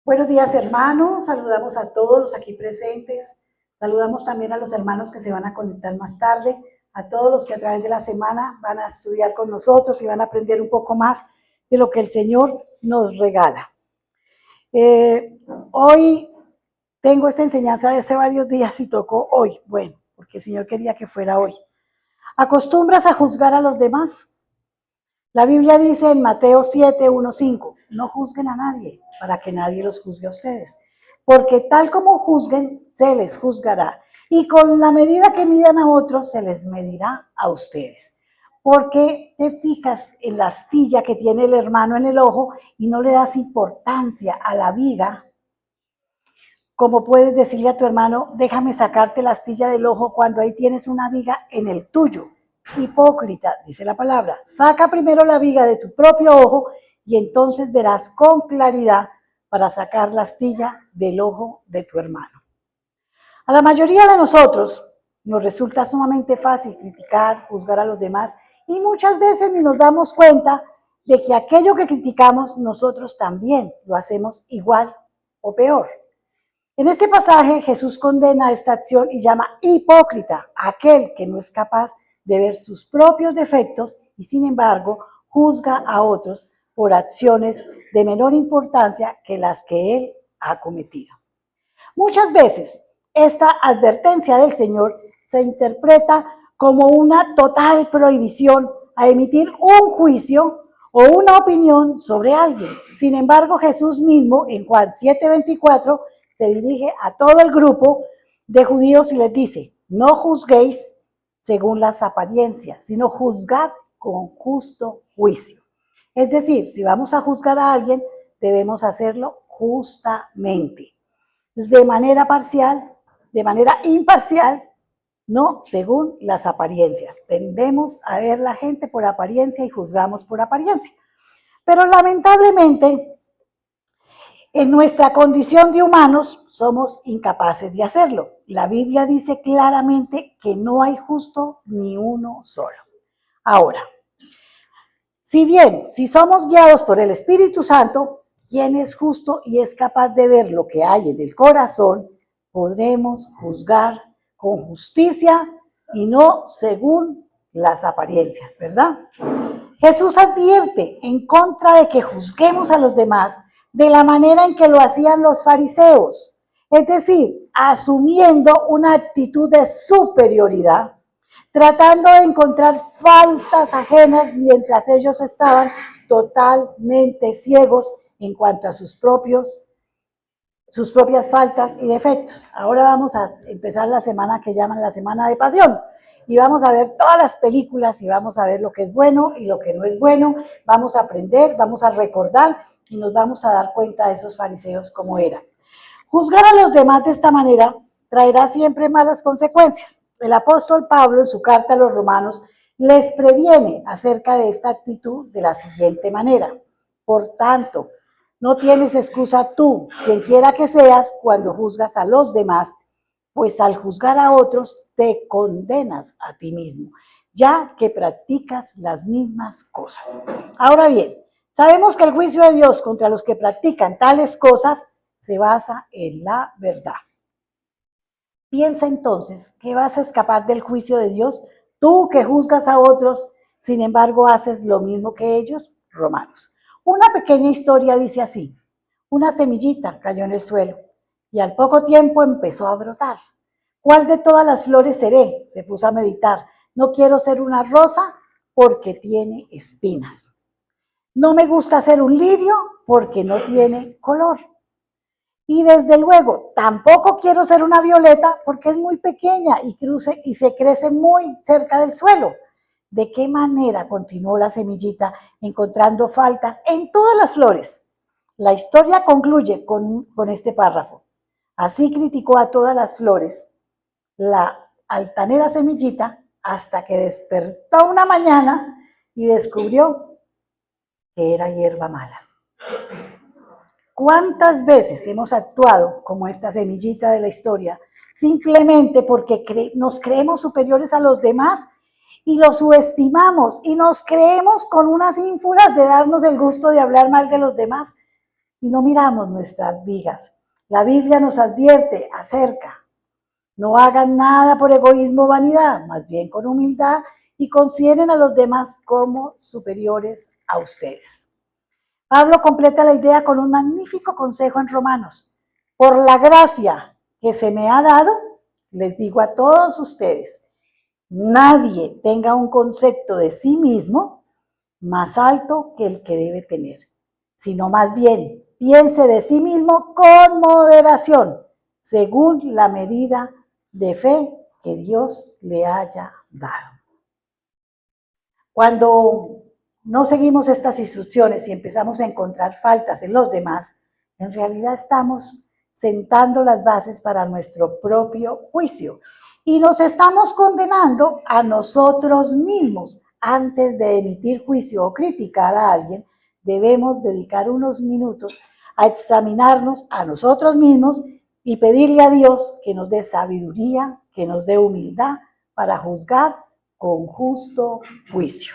Buenos días, hermanos. Saludamos a todos los aquí presentes. Saludamos también a los hermanos que se van a conectar más tarde, a todos los que a través de la semana van a estudiar con nosotros y van a aprender un poco más de lo que el Señor nos regala. Hoy tengo esta enseñanza de hace varios días y tocó hoy. Bueno, porque el Señor quería que fuera hoy. ¿Acostumbras a juzgar a los demás? La Biblia dice en Mateo 7, 1, 5, no juzguen a nadie para que nadie los juzgue a ustedes, porque tal como juzguen, se les juzgará, y con la medida que midan a otros, se les medirá a ustedes. ¿Por qué te fijas en la astilla que tiene el hermano en el ojo y no le das importancia a la viga? Como puedes decirle a tu hermano, déjame sacarte la astilla del ojo cuando ahí tienes una viga en el tuyo. Hipócrita, dice la palabra, saca primero la viga de tu propio ojo y entonces verás con claridad para sacar la astilla del ojo de tu hermano. A la mayoría de nosotros nos resulta sumamente fácil criticar, juzgar a los demás y muchas veces ni nos damos cuenta de que aquello que criticamos nosotros también lo hacemos igual o peor. En este pasaje Jesús condena esta acción y llama hipócrita a aquel que no es capaz de ver sus propios defectos y sin embargo juzga a otros por acciones de menor importancia que las que él ha cometido. Muchas veces esta advertencia del Señor se interpreta como una total prohibición a emitir un juicio o una opinión sobre alguien. Sin embargo, Jesús mismo en Juan 7:24 se dirige a todo el grupo de judíos y les dice, no juzguéis según las apariencias, sino juzgad con justo juicio. Es decir, si vamos a juzgar a alguien, debemos hacerlo justamente, de manera parcial, de manera imparcial, no según las apariencias. Tendemos a ver la gente por apariencia y juzgamos por apariencia. Pero lamentablemente, en nuestra condición de humanos somos incapaces de hacerlo. La Biblia dice claramente que no hay justo ni uno solo. Ahora, si somos guiados por el Espíritu Santo, quien es justo y es capaz de ver lo que hay en el corazón, podremos juzgar con justicia y no según las apariencias, ¿verdad? Jesús advierte en contra de que juzguemos a los demás de la manera en que lo hacían los fariseos, es decir, asumiendo una actitud de superioridad, tratando de encontrar faltas ajenas mientras ellos estaban totalmente ciegos en cuanto a sus propias faltas y defectos. Ahora vamos a empezar la semana que llaman la Semana de Pasión. Y vamos a ver todas las películas y vamos a ver lo que es bueno y lo que no es bueno. Vamos a aprender, vamos a recordar y nos vamos a dar cuenta de esos fariseos como eran. Juzgar a los demás de esta manera traerá siempre malas consecuencias. El apóstol Pablo en su carta a los romanos les previene acerca de esta actitud de la siguiente manera. Por tanto, no tienes excusa tú, quien quiera que seas, cuando juzgas a los demás, pues al juzgar a otros te condenas a ti mismo, ya que practicas las mismas cosas. Ahora bien, sabemos que el juicio de Dios contra los que practican tales cosas se basa en la verdad. Piensa entonces que vas a escapar del juicio de Dios, tú que juzgas a otros, sin embargo haces lo mismo que ellos. Romanos. Una pequeña historia dice así, una semillita cayó en el suelo y al poco tiempo empezó a brotar. ¿Cuál de todas las flores seré? Se puso a meditar. No quiero ser una rosa porque tiene espinas. No me gusta ser un lirio porque no tiene color. Y desde luego, tampoco quiero ser una violeta porque es muy pequeña y se crece muy cerca del suelo. ¿De qué manera continuó la semillita encontrando faltas en todas las flores? La historia concluye con este párrafo. Así criticó a todas las flores la altanera semillita hasta que despertó una mañana y descubrió que era hierba mala. ¿Cuántas veces hemos actuado como esta semillita de la historia simplemente porque nos creemos superiores a los demás y los subestimamos y nos creemos con unas ínfulas de darnos el gusto de hablar mal de los demás? y no miramos nuestras vigas. La Biblia nos advierte acerca. No hagan nada por egoísmo o vanidad, más bien con humildad y consideren a los demás como superiores a ustedes. Pablo completa la idea con un magnífico consejo en Romanos. Por la gracia que se me ha dado, les digo a todos ustedes, nadie tenga un concepto de sí mismo más alto que el que debe tener, sino más bien piense de sí mismo con moderación, según la medida de fe que Dios le haya dado. Cuando no seguimos estas instrucciones y empezamos a encontrar faltas en los demás, en realidad estamos sentando las bases para nuestro propio juicio y nos estamos condenando a nosotros mismos. Antes de emitir juicio o criticar a alguien, debemos dedicar unos minutos a examinarnos a nosotros mismos y pedirle a Dios que nos dé sabiduría, que nos dé humildad para juzgar con justo juicio.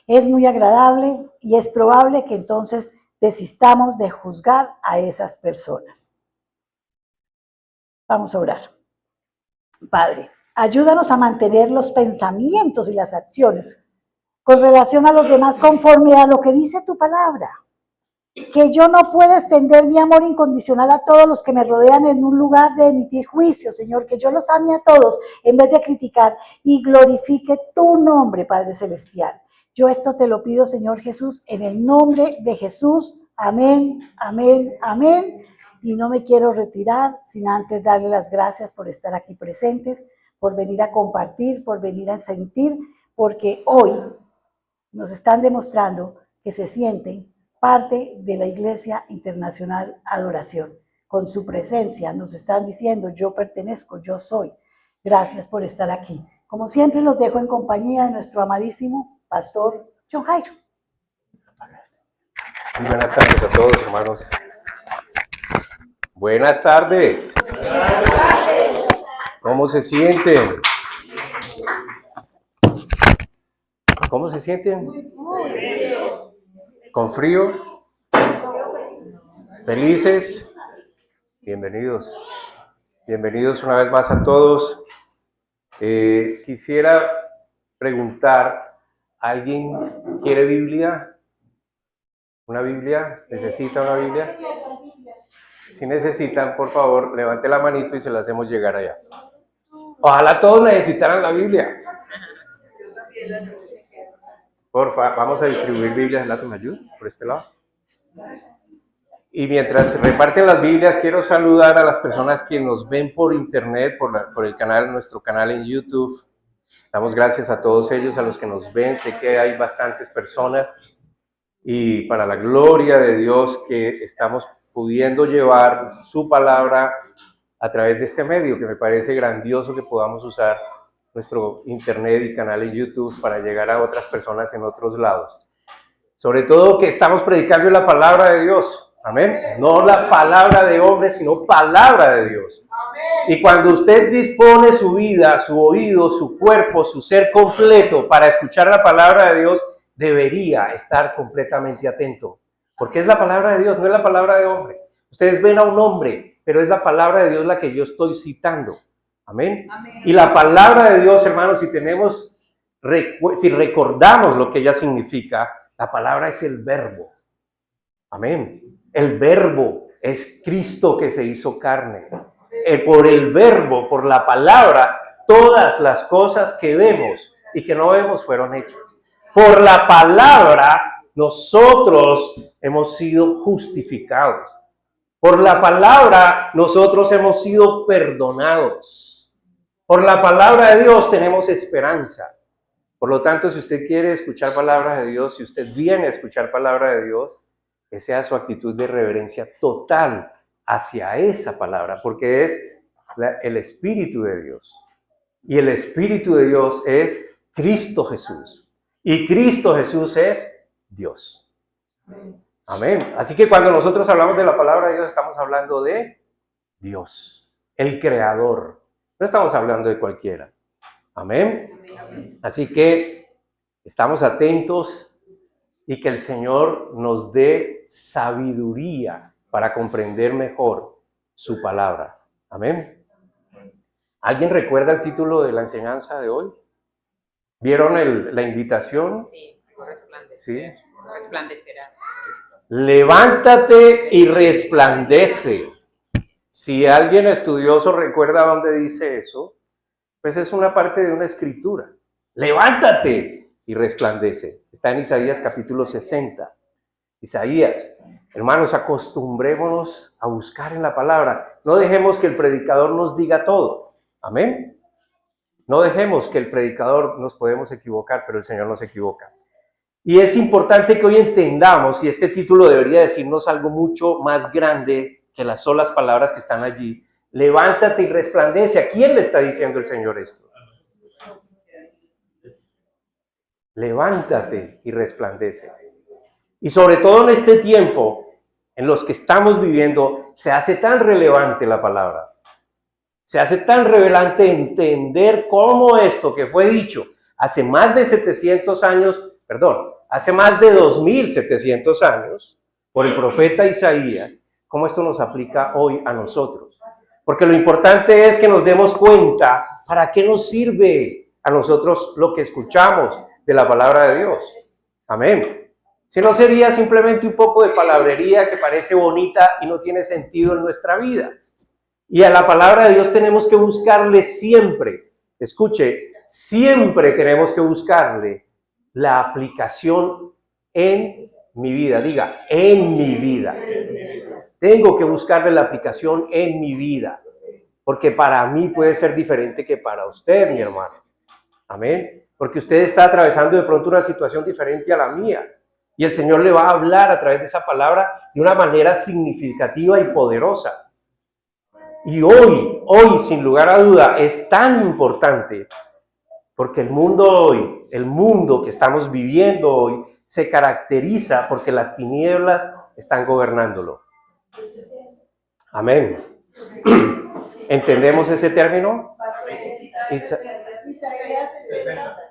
Es muy agradable y es probable que entonces desistamos de juzgar a esas personas. Vamos a orar. Padre, ayúdanos a mantener los pensamientos y las acciones con relación a los demás conforme a lo que dice tu palabra. Que yo no pueda extender mi amor incondicional a todos los que me rodean en un lugar de emitir juicio, Señor, que yo los ame a todos en vez de criticar y glorifique tu nombre, Padre Celestial. Yo esto te lo pido, Señor Jesús, en el nombre de Jesús. Amén, amén, amén. Y no me quiero retirar sin antes darle las gracias por estar aquí presentes, por venir a compartir, por venir a sentir, porque hoy nos están demostrando que se sienten parte de la Iglesia Internacional Adoración. Con su presencia nos están diciendo, yo pertenezco, yo soy. Gracias por estar aquí. Como siempre, los dejo en compañía de nuestro amadísimo pastor John Jairo. Muy buenas tardes a todos, hermanos. Buenas tardes. ¿Cómo se sienten? ¿Cómo se sienten? ¿Con frío? ¿Felices? Bienvenidos. Bienvenidos una vez más a todos. Quisiera preguntar, ¿alguien quiere Biblia? ¿Una Biblia? ¿Necesita una Biblia? Si necesitan, por favor, levante la manito y se la hacemos llegar allá. Ojalá todos necesitaran la Biblia. Porfa, vamos a distribuir Biblias. ¿La me ayuda por este lado? Y mientras reparten las Biblias, quiero saludar a las personas que nos ven por internet, por el canal, nuestro canal en YouTube. Damos gracias a todos ellos, a los que nos ven. Sé que hay bastantes personas y para la gloria de Dios que estamos pudiendo llevar su palabra a través de este medio, que me parece grandioso que podamos usar nuestro internet y canal en YouTube para llegar a otras personas en otros lados. Sobre todo que estamos predicando la palabra de Dios. Amén. No la palabra de hombres, sino palabra de Dios. Amén. Y cuando usted dispone su vida, su oído, su cuerpo, su ser completo para escuchar la palabra de Dios, debería estar completamente atento. Porque es la palabra de Dios, no es la palabra de hombres. Ustedes ven a un hombre, pero es la palabra de Dios la que yo estoy citando. Amén. Amén. Y la palabra de Dios, hermanos, si recordamos lo que ella significa, la palabra es el verbo. Amén. El verbo es Cristo que se hizo carne. Por el verbo, por la palabra, todas las cosas que vemos y que no vemos fueron hechas. Por la palabra, nosotros hemos sido justificados. Por la palabra, nosotros hemos sido perdonados. Por la palabra de Dios tenemos esperanza. Por lo tanto, si usted quiere escuchar palabra de Dios, si usted viene a escuchar palabra de Dios, que sea su actitud de reverencia total hacia esa palabra, porque es el Espíritu de Dios. Y el Espíritu de Dios es Cristo Jesús. Y Cristo Jesús es Dios. Amén. Así que cuando nosotros hablamos de la palabra de Dios, estamos hablando de Dios, el Creador. No estamos hablando de cualquiera. Amén. Así que estamos atentos y que el Señor nos dé sabiduría para comprender mejor su palabra. Amén. ¿Alguien recuerda el título de la enseñanza de hoy? ¿Vieron la invitación? Sí, resplandecer. Sí. Resplandecerás. Levántate y resplandece. Si alguien estudioso recuerda dónde dice eso, pues es una parte de una escritura. Levántate y resplandece. Está en Isaías capítulo 60. Isaías, hermanos, acostumbrémonos a buscar en la palabra. No dejemos que el predicador nos diga todo. Amén. No dejemos que el predicador, nos podemos equivocar, pero el Señor no se equivoca. Y es importante que hoy entendamos, y este título debería decirnos algo mucho más grande que las solas palabras que están allí. Levántate y resplandece. ¿A quién le está diciendo el Señor esto? Levántate y resplandece. Y sobre todo en este tiempo en los que estamos viviendo, se hace tan relevante la palabra. Se hace tan relevante entender cómo esto que fue dicho hace más de 700 años, hace más de 2700 años, por el profeta Isaías, cómo esto nos aplica hoy a nosotros. Porque lo importante es que nos demos cuenta para qué nos sirve a nosotros lo que escuchamos de la palabra de Dios. Amén. Si no, sería simplemente un poco de palabrería que parece bonita y no tiene sentido en nuestra vida. Y a la palabra de Dios tenemos que buscarle siempre. Escuche, siempre tenemos que buscarle la aplicación en mi vida. Diga, en mi vida. Tengo que buscarle la aplicación en mi vida. Porque para mí puede ser diferente que para usted, mi hermano. Amén. Porque usted está atravesando de pronto una situación diferente a la mía. Y el Señor le va a hablar a través de esa palabra de una manera significativa y poderosa. Y hoy, sin lugar a duda, es tan importante porque el mundo hoy, el mundo que estamos viviendo hoy, se caracteriza porque las tinieblas están gobernándolo. Amén. ¿Entendemos ese término? Isaías 60.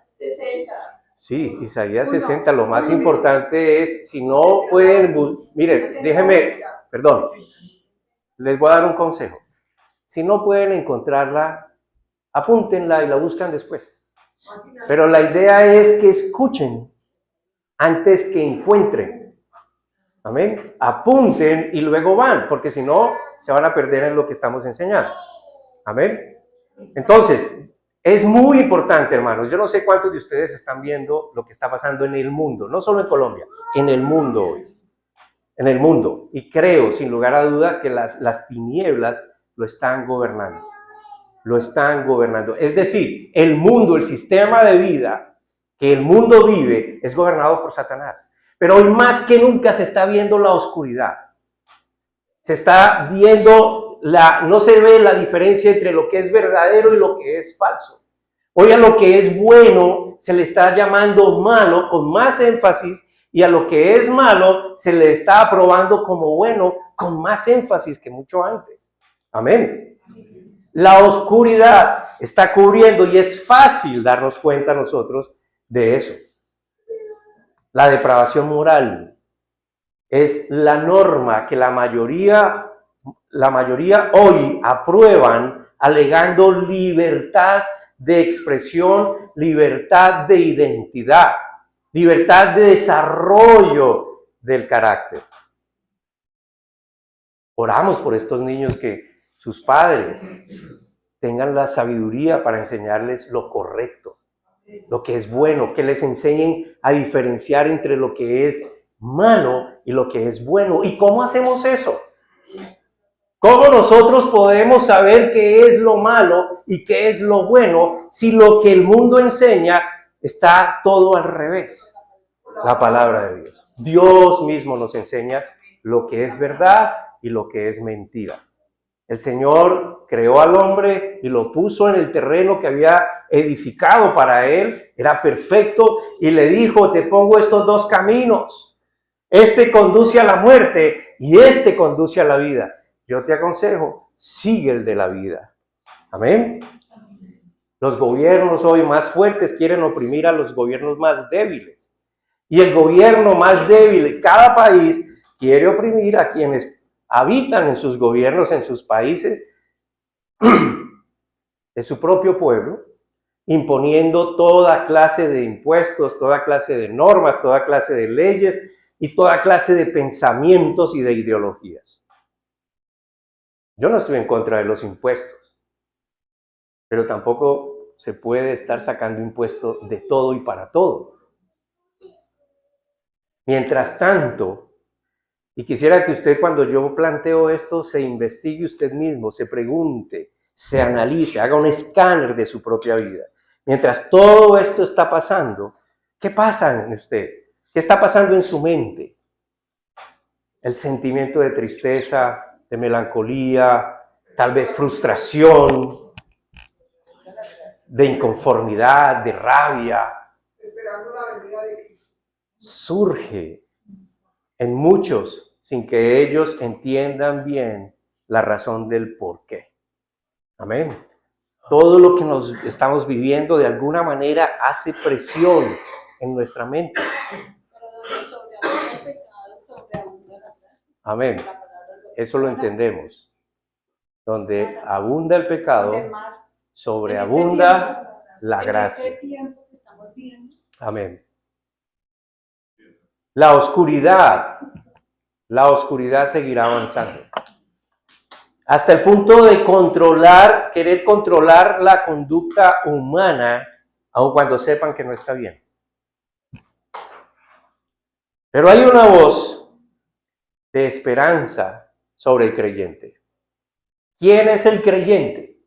Sí, Isaías 60. Lo más importante es, si no pueden, mire, les voy a dar un consejo. Si no pueden encontrarla, apúntenla y la buscan después. Pero la idea es que escuchen antes que encuentren. Amén. Apunten y luego van, porque si no, se van a perder en lo que estamos enseñando. Amén. Entonces, es muy importante, hermanos. Yo no sé cuántos de ustedes están viendo lo que está pasando en el mundo, no solo en Colombia, en el mundo hoy. En el mundo. Y creo, sin lugar a dudas, que las tinieblas lo están gobernando. Lo están gobernando. Es decir, el mundo, el sistema de vida que el mundo vive es gobernado por Satanás. Pero hoy más que nunca se está viendo la oscuridad. Se está viendo no se ve la diferencia entre lo que es verdadero y lo que es falso. Hoy a lo que es bueno se le está llamando malo con más énfasis y a lo que es malo se le está aprobando como bueno con más énfasis que mucho antes. Amén. La oscuridad está cubriendo y es fácil darnos cuenta nosotros de eso. La depravación moral es la norma que la mayoría hoy aprueban alegando libertad de expresión, libertad de identidad, libertad de desarrollo del carácter. Oramos por estos niños que sus padres tengan la sabiduría para enseñarles lo correcto, lo que es bueno, que les enseñen a diferenciar entre lo que es malo y lo que es bueno. ¿Y cómo hacemos eso? ¿Cómo nosotros podemos saber qué es lo malo y qué es lo bueno si lo que el mundo enseña está todo al revés? La palabra de Dios. Dios mismo nos enseña lo que es verdad y lo que es mentira. El Señor creó al hombre y lo puso en el terreno que había edificado para él. Era perfecto y le dijo, te pongo estos dos caminos. Este conduce a la muerte y este conduce a la vida. Yo te aconsejo, sigue el de la vida. Amén. Los gobiernos hoy más fuertes quieren oprimir a los gobiernos más débiles. Y el gobierno más débil de cada país quiere oprimir a quienes habitan en sus gobiernos, en sus países, de su propio pueblo, imponiendo toda clase de impuestos, toda clase de normas, toda clase de leyes y toda clase de pensamientos y de ideologías. Yo no estoy en contra de los impuestos, pero tampoco se puede estar sacando impuestos de todo y para todo. Mientras tanto, y quisiera que usted, cuando yo planteo esto, se investigue usted mismo, se pregunte, se analice, haga un escáner de su propia vida. Mientras todo esto está pasando, ¿qué pasa en usted? ¿Qué está pasando en su mente? El sentimiento de tristeza, de melancolía, tal vez frustración, de inconformidad, de rabia, surge en muchos sin que ellos entiendan bien la razón del por qué. Amén. Todo lo que nos estamos viviendo de alguna manera hace presión en nuestra mente. Amén. Eso lo entendemos. Donde abunda el pecado, sobreabunda la gracia. Amén. La oscuridad seguirá avanzando. Hasta el punto de querer controlar la conducta humana, aun cuando sepan que no está bien. Pero hay una voz de esperanza sobre el creyente. ¿Quién es el creyente?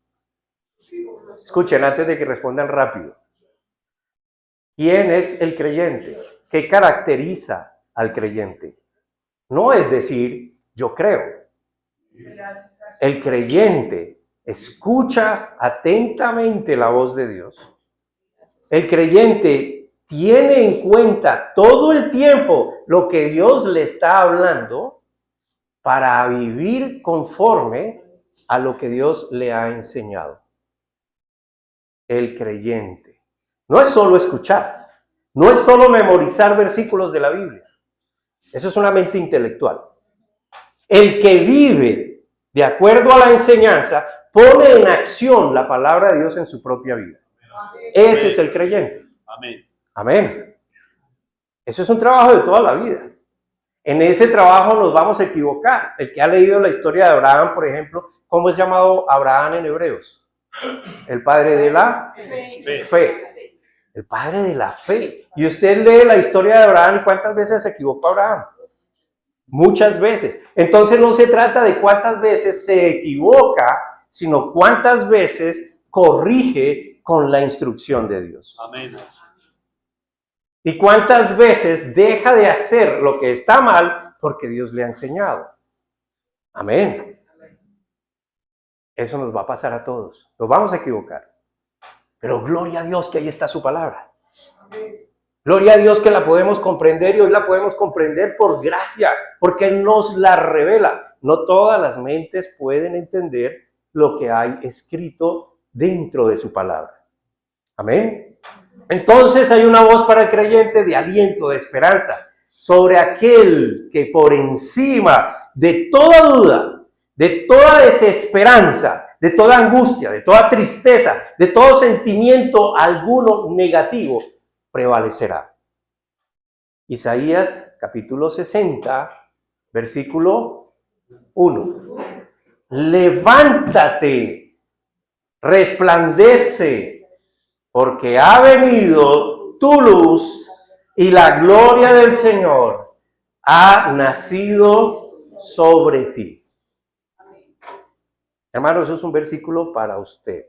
Escuchen antes de que respondan rápido. ¿Quién es el creyente? ¿Qué caracteriza al creyente? No es decir, yo creo. El creyente escucha atentamente la voz de Dios. El creyente tiene en cuenta todo el tiempo lo que Dios le está hablando para vivir conforme a lo que Dios le ha enseñado. El creyente. No es solo escuchar, no es solo memorizar versículos de la Biblia. Eso es una mente intelectual. El que vive de acuerdo a la enseñanza, pone en acción la palabra de Dios en su propia vida. Ese es el creyente. Amén. Amén. Eso es un trabajo de toda la vida. En ese trabajo nos vamos a equivocar. El que ha leído la historia de Abraham, por ejemplo, ¿cómo es llamado Abraham en hebreos? El padre de la fe. El padre de la fe. Y usted lee la historia de Abraham, ¿cuántas veces se equivocó Abraham? Muchas veces. Entonces no se trata de cuántas veces se equivoca, sino cuántas veces corrige con la instrucción de Dios. Amén. Y cuántas veces deja de hacer lo que está mal porque Dios le ha enseñado. Amén. Eso nos va a pasar a todos. Nos vamos a equivocar. Pero gloria a Dios que ahí está su palabra. Gloria a Dios que la podemos comprender y hoy la podemos comprender por gracia, porque Él nos la revela. No todas las mentes pueden entender lo que hay escrito dentro de su palabra. Amén. Entonces hay una voz para el creyente de aliento, de esperanza, sobre aquel que por encima de toda duda, de toda desesperanza, de toda angustia, de toda tristeza, de todo sentimiento alguno negativo, prevalecerá. Isaías capítulo 60, versículo 1. Levántate, resplandece, porque ha venido tu luz y la gloria del Señor ha nacido sobre ti. Hermano, eso es un versículo para usted.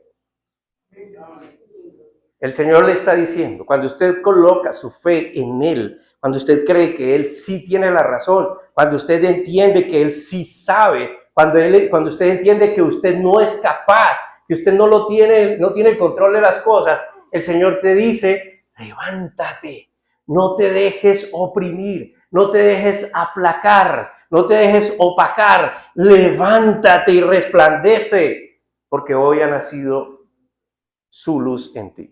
El Señor le está diciendo, cuando usted coloca su fe en Él, cuando usted cree que Él sí tiene la razón, cuando usted entiende que Él sí sabe, cuando usted entiende que usted no es capaz, que usted no tiene el control de las cosas, el Señor te dice, levántate, no te dejes oprimir, no te dejes aplacar, no te dejes opacar, levántate y resplandece, porque hoy ha nacido su luz en ti.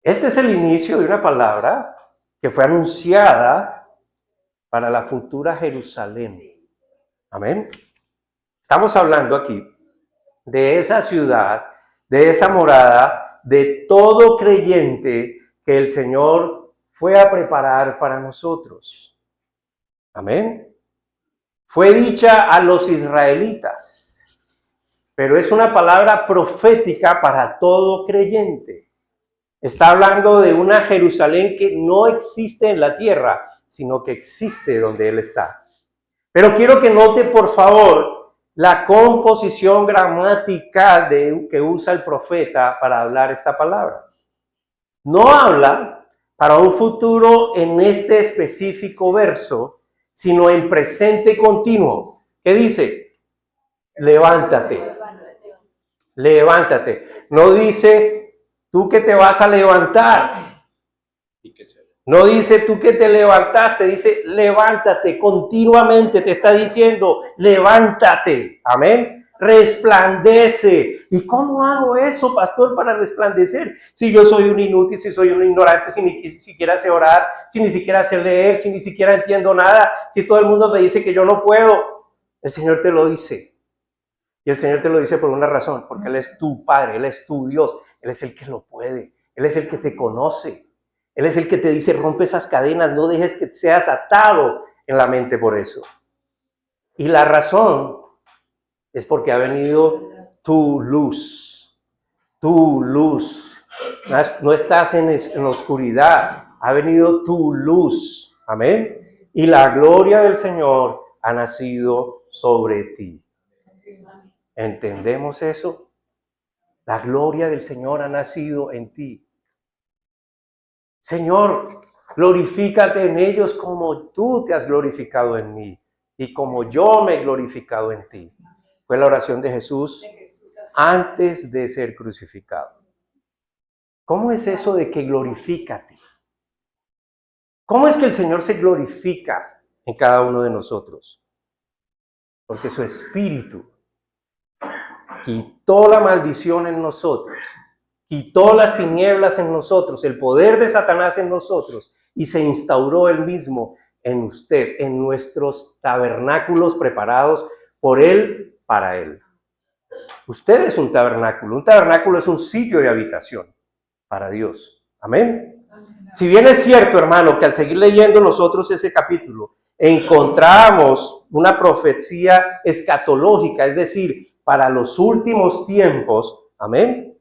Este es el inicio de una palabra que fue anunciada para la futura Jerusalén. Amén. Estamos hablando aquí de esa ciudad, de esa morada, de todo creyente que el Señor fue a preparar para nosotros. Amén. Fue dicha a los israelitas, pero es una palabra profética para todo creyente. Está hablando de una Jerusalén que no existe en la tierra, sino que existe donde Él está. Pero quiero que note, por favor, la composición gramática que usa el profeta para hablar esta palabra. No habla para un futuro en este específico verso, sino en presente continuo. ¿Qué dice? Levántate. Levántate. No dice tú que te vas a levantar. No dice tú que te levantaste, dice levántate. Continuamente te está diciendo levántate. Amén. Resplandece. ¿Y cómo hago eso, pastor, para resplandecer? Si yo soy un inútil, si soy un ignorante, si ni siquiera sé orar, si ni siquiera sé leer, si ni siquiera entiendo nada, si todo el mundo me dice que yo no puedo, el Señor te lo dice. Y el Señor te lo dice por una razón, porque Él es tu Padre, Él es tu Dios, Él es el que lo puede, Él es el que te conoce, Él es el que te dice rompe esas cadenas, no dejes que seas atado en la mente por eso. Y la razón es porque ha venido tu luz, tu luz. No estás en la oscuridad, ha venido tu luz. Amén. Y la gloria del Señor ha nacido sobre ti. ¿Entendemos eso? La gloria del Señor ha nacido en ti. Señor, glorifícate en ellos como tú te has glorificado en mí y como yo me he glorificado en ti. Fue la oración de Jesús antes de ser crucificado. ¿Cómo es eso de que glorifícate? ¿Cómo es que el Señor se glorifica en cada uno de nosotros? Porque su Espíritu quitó la maldición en nosotros, quitó las tinieblas en nosotros, el poder de Satanás en nosotros, y se instauró él mismo en usted, en nuestros tabernáculos preparados por él, para él. Usted es un tabernáculo es un sitio de habitación para Dios. Amén. Si bien es cierto, hermano, que al seguir leyendo nosotros ese capítulo, encontramos una profecía escatológica, es decir, para los últimos tiempos, amén.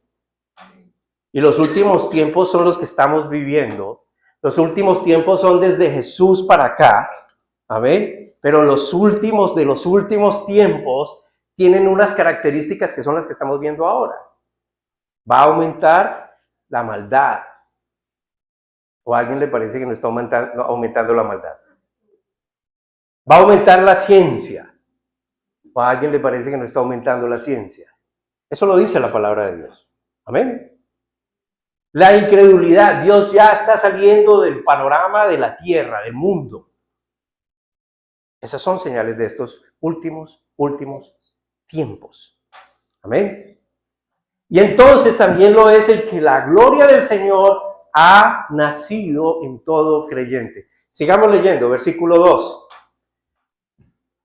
Y los últimos tiempos son los que estamos viviendo. Los últimos tiempos son desde Jesús para acá, amén. Pero los últimos de los últimos tiempos tienen unas características que son las que estamos viendo ahora. Va a aumentar la maldad. ¿O a alguien le parece que no está aumentando la maldad? Va a aumentar la ciencia. ¿O a alguien le parece que no está aumentando la ciencia? Eso lo dice la palabra de Dios. Amén. La incredulidad. Dios ya está saliendo del panorama de la tierra, del mundo. Esas son señales de estos últimos tiempos. Amén. Y entonces también lo es el que la gloria del Señor ha nacido en todo creyente. Sigamos leyendo, versículo 2.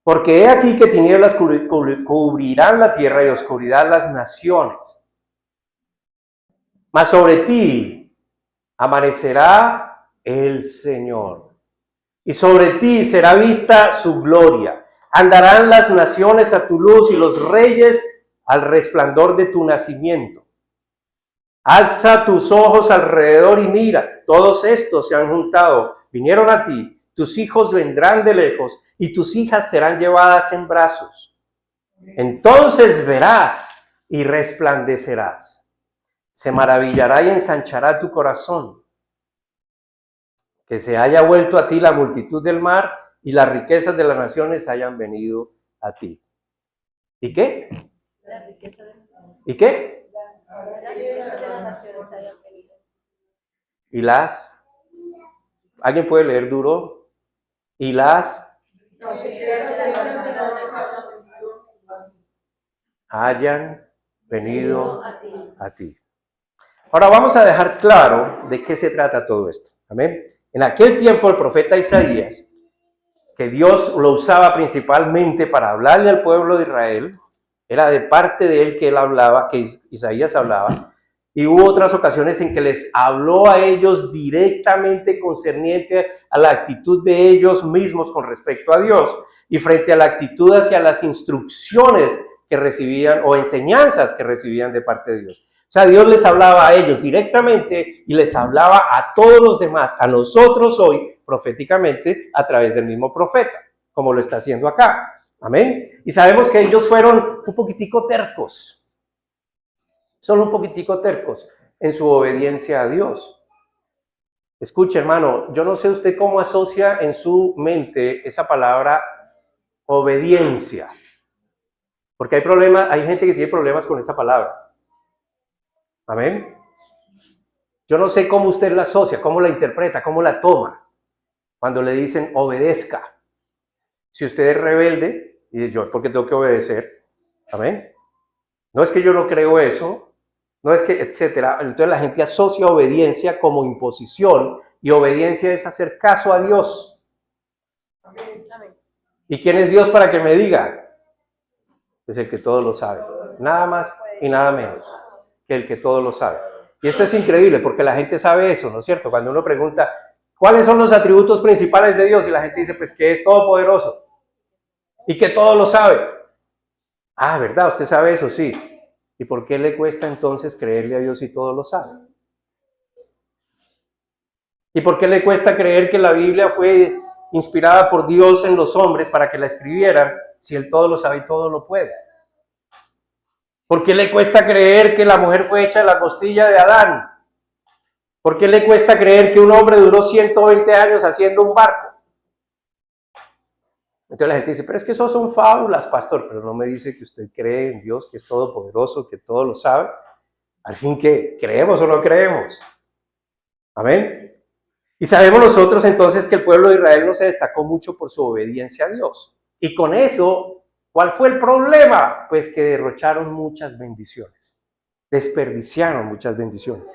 Porque he aquí que tinieblas cubrirán la tierra y oscuridad las naciones. Mas sobre ti amanecerá el Señor. Y sobre ti será vista su gloria. Andarán las naciones a tu luz y los reyes al resplandor de tu nacimiento. Alza tus ojos alrededor y mira, todos estos se han juntado, vinieron a ti, tus hijos vendrán de lejos y tus hijas serán llevadas en brazos. Entonces verás y resplandecerás. Se maravillará y ensanchará tu corazón. Que se haya vuelto a ti la multitud del mar y las riquezas de las naciones hayan venido a ti. ¿Y qué? ¿Y qué? Y las, ¿alguien puede leer duro? Y las hayan venido a ti. Ahora vamos a dejar claro de qué se trata todo esto. Amén. En aquel tiempo el profeta Isaías, que Dios lo usaba principalmente para hablarle al pueblo de Israel, era de parte de él que él hablaba, que Isaías hablaba, y hubo otras ocasiones en que les habló a ellos directamente concerniente a la actitud de ellos mismos con respecto a Dios y frente a la actitud hacia las instrucciones que recibían o enseñanzas que recibían de parte de Dios. O sea, Dios les hablaba a ellos directamente y les hablaba a todos los demás, a nosotros hoy, proféticamente, a través del mismo profeta, como lo está haciendo acá. Amén. Y sabemos que ellos fueron un poquitico tercos, solo un poquitico tercos en su obediencia a Dios. Escuche, hermano, yo no sé usted cómo asocia en su mente esa palabra obediencia, porque hay gente que tiene problemas con esa palabra. Amén. Yo no sé cómo usted la asocia, cómo la interpreta, cómo la toma cuando le dicen obedezca. Si usted es rebelde, y dice yo, ¿por qué tengo que obedecer? Amén. No es que yo no creo eso, no es que, etcétera. Entonces la gente asocia obediencia como imposición y obediencia es hacer caso a Dios. Amén. ¿Y quién es Dios para que me diga? Es el que todo lo sabe. Nada más y nada menos que el que todo lo sabe. Y esto es increíble porque la gente sabe eso, ¿no es cierto? Cuando uno pregunta, ¿cuáles son los atributos principales de Dios? Y la gente dice, pues que es todopoderoso y que todo lo sabe. Ah, ¿verdad? ¿Usted sabe eso? Sí. ¿Y por qué le cuesta entonces creerle a Dios si todo lo sabe? ¿Y por qué le cuesta creer que la Biblia fue inspirada por Dios en los hombres para que la escribieran si Él todo lo sabe y todo lo puede? ¿Por qué le cuesta creer que la mujer fue hecha de la costilla de Adán? ¿Por qué le cuesta creer que un hombre duró 120 años haciendo un barco? Entonces la gente dice, pero es que eso son fábulas, pastor, pero no me dice que usted cree en Dios, que es todopoderoso, que todo lo sabe. Al fin, ¿qué? ¿Creemos o no creemos? Amén. Y sabemos nosotros entonces que el pueblo de Israel no se destacó mucho por su obediencia a Dios. Y con eso, ¿cuál fue el problema? Pues que derrocharon muchas bendiciones, desperdiciaron muchas bendiciones.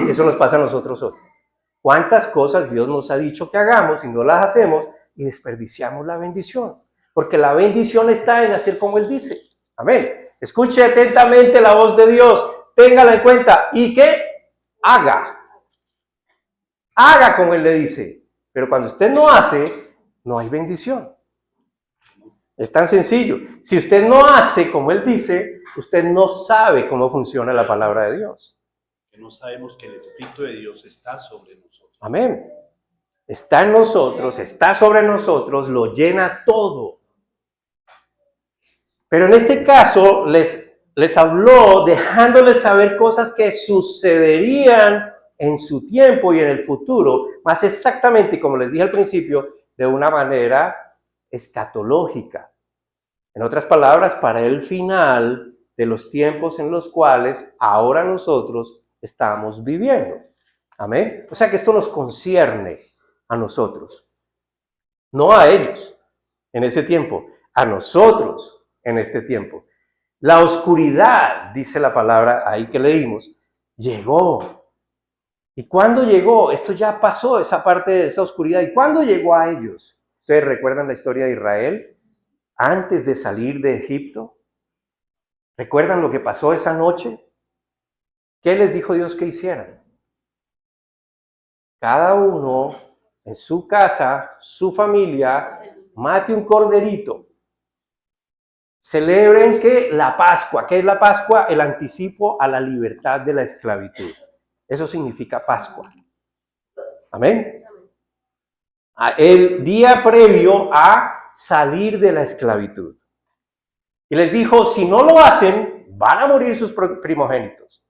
Eso nos pasa a nosotros hoy. ¿Cuántas cosas Dios nos ha dicho que hagamos y no las hacemos y desperdiciamos la bendición? Porque la bendición está en hacer como Él dice. Amén. Escuche atentamente la voz de Dios, téngala en cuenta y que haga. Haga como Él le dice. Pero cuando usted no hace, no hay bendición. Es tan sencillo. Si usted no hace como Él dice, usted no sabe cómo funciona la palabra de Dios. Que no sabemos que el Espíritu de Dios está sobre nosotros. Amén. Está en nosotros, está sobre nosotros, lo llena todo. Pero en este caso les habló dejándoles saber cosas que sucederían en su tiempo y en el futuro, más exactamente, como les dije al principio, de una manera escatológica. En otras palabras, para el final de los tiempos en los cuales ahora nosotros estamos viviendo. Amén. O sea que esto nos concierne a nosotros, no a ellos en ese tiempo, a nosotros en este tiempo. La oscuridad, dice la palabra ahí que leímos, llegó. ¿Y cuándo llegó? Esto ya pasó, esa parte de esa oscuridad. ¿Y cuándo llegó a ellos? ¿Ustedes recuerdan la historia de Israel antes de salir de Egipto? ¿Recuerdan lo que pasó esa noche? ¿Qué les dijo Dios que hicieran? Cada uno en su casa, su familia, mate un corderito. Celebren que la Pascua, ¿qué es la Pascua? El anticipo a la libertad de la esclavitud. Eso significa Pascua. Amén. El día previo a salir de la esclavitud. Y les dijo, si no lo hacen, van a morir sus primogénitos.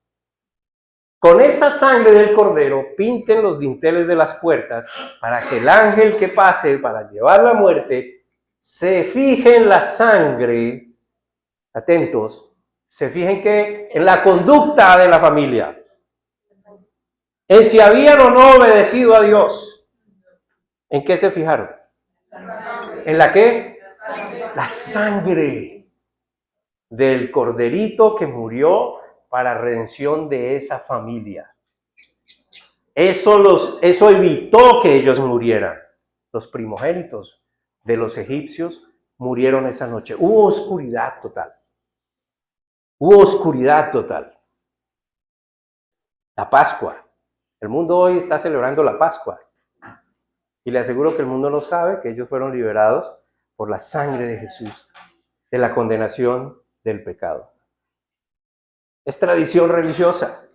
Con esa sangre del cordero pinten los dinteles de las puertas para que el ángel que pase para llevar la muerte se fije en la sangre, atentos, se fijen que en la conducta de la familia, en si habían o no obedecido a Dios. ¿En qué se fijaron? ¿En la qué? La sangre del corderito que murió para redención de esa familia. Eso evitó que ellos murieran. Los primogénitos de los egipcios murieron esa noche. Hubo oscuridad total. Hubo oscuridad total. La Pascua. El mundo hoy está celebrando la Pascua. Y le aseguro que el mundo no sabe que ellos fueron liberados por la sangre de Jesús, de la condenación del pecado. Es tradición religiosa.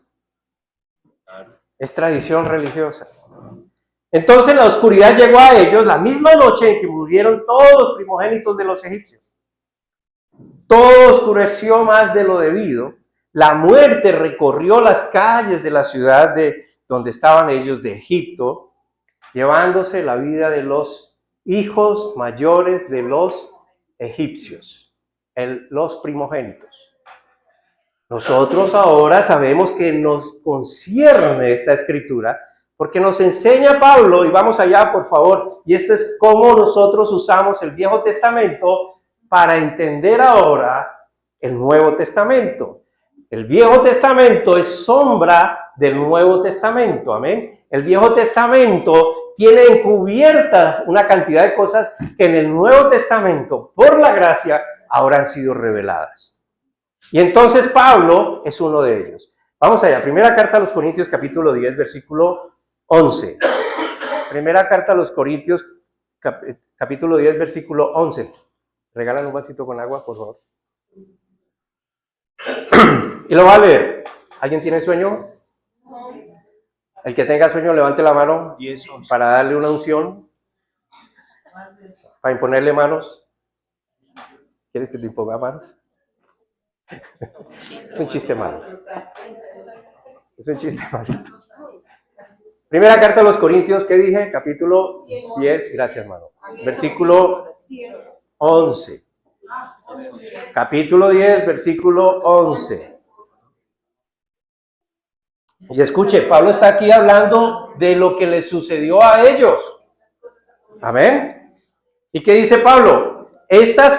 Es tradición religiosa. Entonces la oscuridad llegó a ellos la misma noche en que murieron todos los primogénitos de los egipcios. Todo oscureció más de lo debido. La muerte recorrió las calles de la ciudad donde estaban ellos, de Egipto, llevándose la vida de los hijos mayores de los egipcios, los primogénitos. Nosotros ahora sabemos que nos concierne esta escritura, porque nos enseña Pablo, y vamos allá por favor, y esto es cómo nosotros usamos el Viejo Testamento para entender ahora el Nuevo Testamento. El Viejo Testamento es sombra del Nuevo Testamento, amén. El Viejo Testamento tiene encubiertas una cantidad de cosas que en el Nuevo Testamento, por la gracia, ahora han sido reveladas. Y entonces Pablo es uno de ellos. Vamos allá, primera carta a los Corintios, capítulo 10, versículo 11. Primera carta a los Corintios, capítulo 10, versículo 11. Regalan un vasito con agua, por favor. Y lo va a leer. ¿Alguien tiene sueño? El que tenga sueño, levante la mano para darle una unción, para imponerle manos. ¿Quieres que te imponga manos? Es un chiste malo. Es un chiste malito. Primera carta a los Corintios, ¿qué dije? Capítulo 10, gracias hermano. Versículo 11. Capítulo 10, versículo 11. Y escuche, Pablo está aquí hablando de lo que les sucedió a ellos. Amén. ¿Y qué dice Pablo? Estas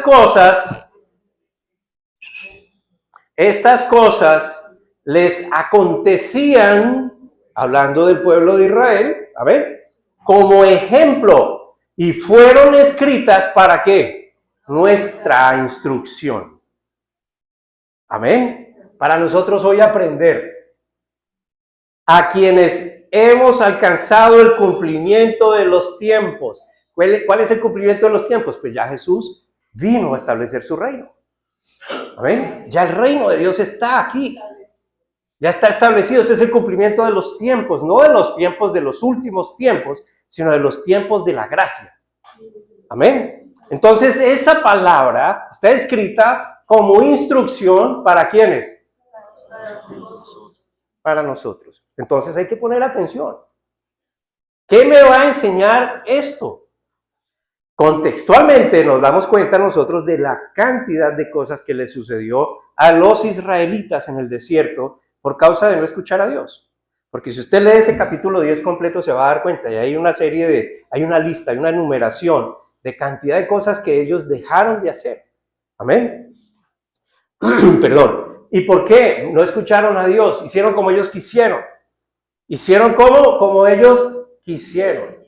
cosas les acontecían, hablando del pueblo de Israel, amén, como ejemplo, y fueron escritas ¿para qué? Nuestra instrucción. Amén. Para nosotros hoy aprender. A quienes hemos alcanzado el cumplimiento de los tiempos. ¿Cuál es el cumplimiento de los tiempos? Pues ya Jesús vino a establecer su reino. ¿Amén? Ya el reino de Dios está aquí. Ya está establecido. Ese es el cumplimiento de los tiempos. No de los tiempos de los últimos tiempos, sino de los tiempos de la gracia. Amén. Entonces esa palabra está escrita como instrucción ¿para quiénes? Para nosotros. Entonces hay que poner atención. ¿Qué me va a enseñar esto? Contextualmente nos damos cuenta nosotros de la cantidad de cosas que le sucedió a los israelitas en el desierto por causa de no escuchar a Dios. Porque si usted lee ese capítulo 10 completo se va a dar cuenta, y hay una hay una lista, hay una enumeración de cantidad de cosas que ellos dejaron de hacer. Amén. Perdón. ¿Y por qué? No escucharon a Dios, hicieron como ellos quisieron. Hicieron como ellos quisieron.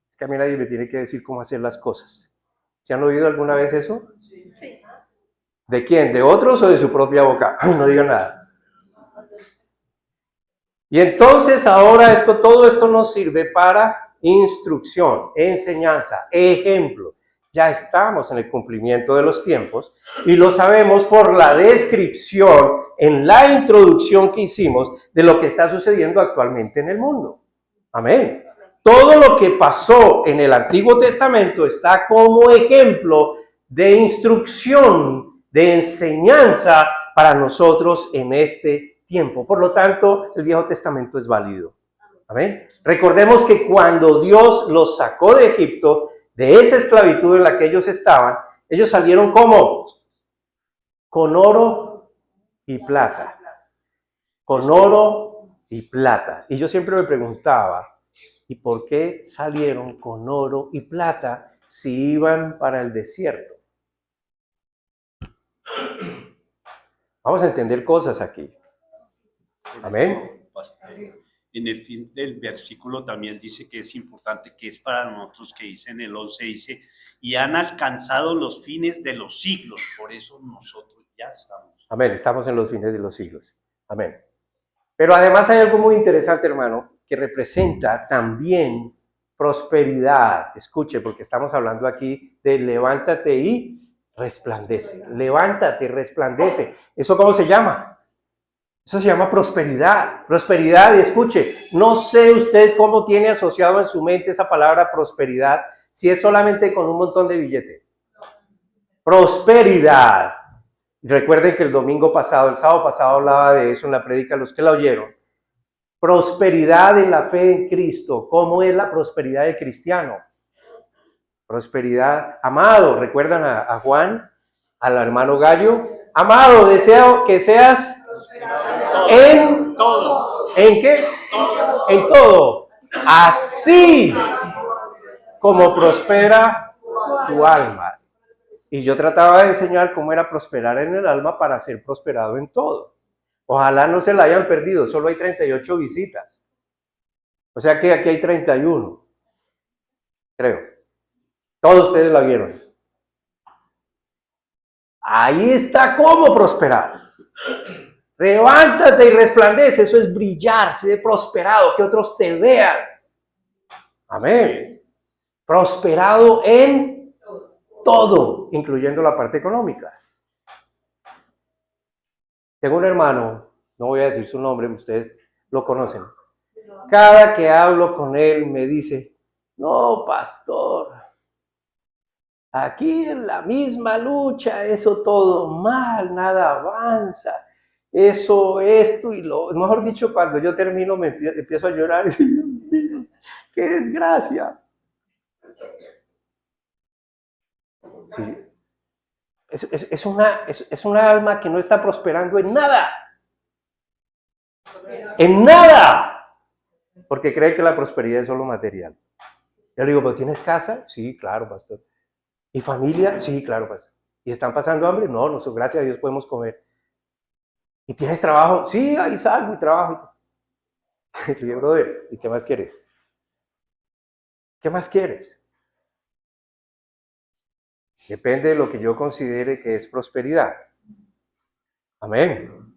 Es que a mí nadie me tiene que decir cómo hacer las cosas. ¿Se han oído alguna vez eso? Sí. ¿De quién? ¿De otros o de su propia boca? No digo nada. Y entonces ahora todo esto nos sirve para instrucción, enseñanza, ejemplo. Ya estamos en el cumplimiento de los tiempos y lo sabemos por la descripción en la introducción que hicimos de lo que está sucediendo actualmente en el mundo. Amén. Todo lo que pasó en el Antiguo Testamento está como ejemplo de instrucción, de enseñanza para nosotros en este tiempo. Por lo tanto, el Viejo Testamento es válido. Amén. Recordemos que cuando Dios los sacó de Egipto, de esa esclavitud en la que ellos estaban, ellos salieron ¿cómo? Con oro y plata. Con oro y plata. Y yo siempre me preguntaba, ¿y por qué salieron con oro y plata si iban para el desierto? Vamos a entender cosas aquí. Amén. En el fin del versículo también dice que es importante, que es para nosotros, que dice en el 11, dice, y han alcanzado los fines de los siglos, por eso nosotros ya estamos. Amén, estamos en los fines de los siglos. Amén. Pero además hay algo muy interesante, hermano, que representa también prosperidad. Escuche, porque estamos hablando aquí de levántate y resplandece. Levántate y resplandece. ¿Eso cómo se llama? Eso se llama prosperidad. Prosperidad, y escuche, no sé usted cómo tiene asociado en su mente esa palabra prosperidad, si es solamente con un montón de billetes. Prosperidad. Recuerden que el sábado pasado hablaba de eso en la prédica, los que la oyeron. Prosperidad en la fe en Cristo. ¿Cómo es la prosperidad del cristiano? Prosperidad, amado, ¿recuerdan a Juan, al hermano Gallo? Amado, deseo que seas en todo. ¿En qué? Todo. En todo. Así como prospera tu alma. Y yo trataba de enseñar cómo era prosperar en el alma para ser prosperado en todo. Ojalá no se la hayan perdido, solo hay 38 visitas. O sea que aquí hay 31, creo. Todos ustedes la vieron. Ahí está cómo prosperar. Levántate y resplandece, eso es brillar, ser prosperado, que otros te vean. Amén. Prosperado en todo, incluyendo la parte económica. Tengo un hermano, no voy a decir su nombre, ustedes lo conocen. Cada que hablo con él me dice, no, pastor, aquí en la misma lucha, eso todo mal, nada avanza. Eso, esto y lo... Mejor dicho, cuando yo termino me empiezo a llorar. Dios mío, ¡qué desgracia! Sí. Es una alma que no está prosperando en nada. En nada. Porque cree que la prosperidad es solo material. Yo le digo, ¿pero tienes casa? Sí, claro, pastor. ¿Y familia? Sí, claro, pastor. ¿Y están pasando hambre? No, gracias a Dios podemos comer. ¿Y tienes trabajo? Sí, ahí salgo y trabajo. Le digo, brother, ¿y qué más quieres? ¿Qué más quieres? Depende de lo que yo considere que es prosperidad. Amén.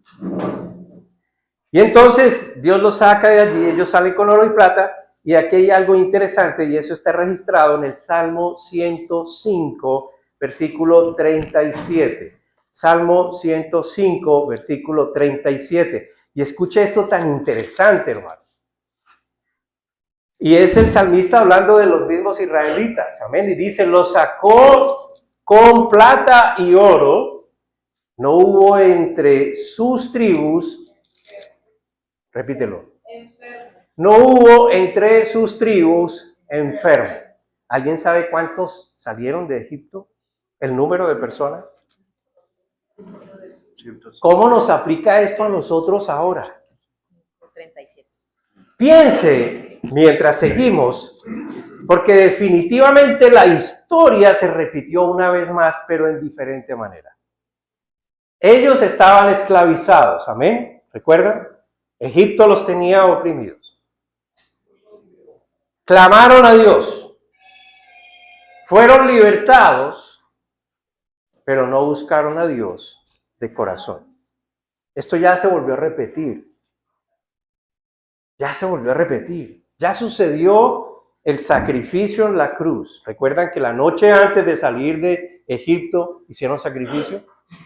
Y entonces Dios los saca de allí, ellos salen con oro y plata, y aquí hay algo interesante, y eso está registrado en el Salmo 105, versículo 37. Salmo 105, versículo 37. Y escucha esto tan interesante, hermano. Y es el salmista hablando de los mismos israelitas. Amén. Y dice, los sacó con plata y oro. No hubo entre sus tribus, repítelo. No hubo entre sus tribus enfermo. ¿Alguien sabe cuántos salieron de Egipto? ¿El número de personas? ¿Cómo nos aplica esto a nosotros ahora? 37. Piense mientras seguimos, porque definitivamente la historia se repitió una vez más, pero en diferente manera. Ellos estaban esclavizados, amén. ¿Recuerdan? Egipto los tenía oprimidos. Clamaron a Dios. Fueron libertados, pero no buscaron a Dios de corazón. Esto ya se volvió a repetir. Ya se volvió a repetir. Ya sucedió el sacrificio en la cruz. ¿Recuerdan que la noche antes de salir de Egipto hicieron sacrificio?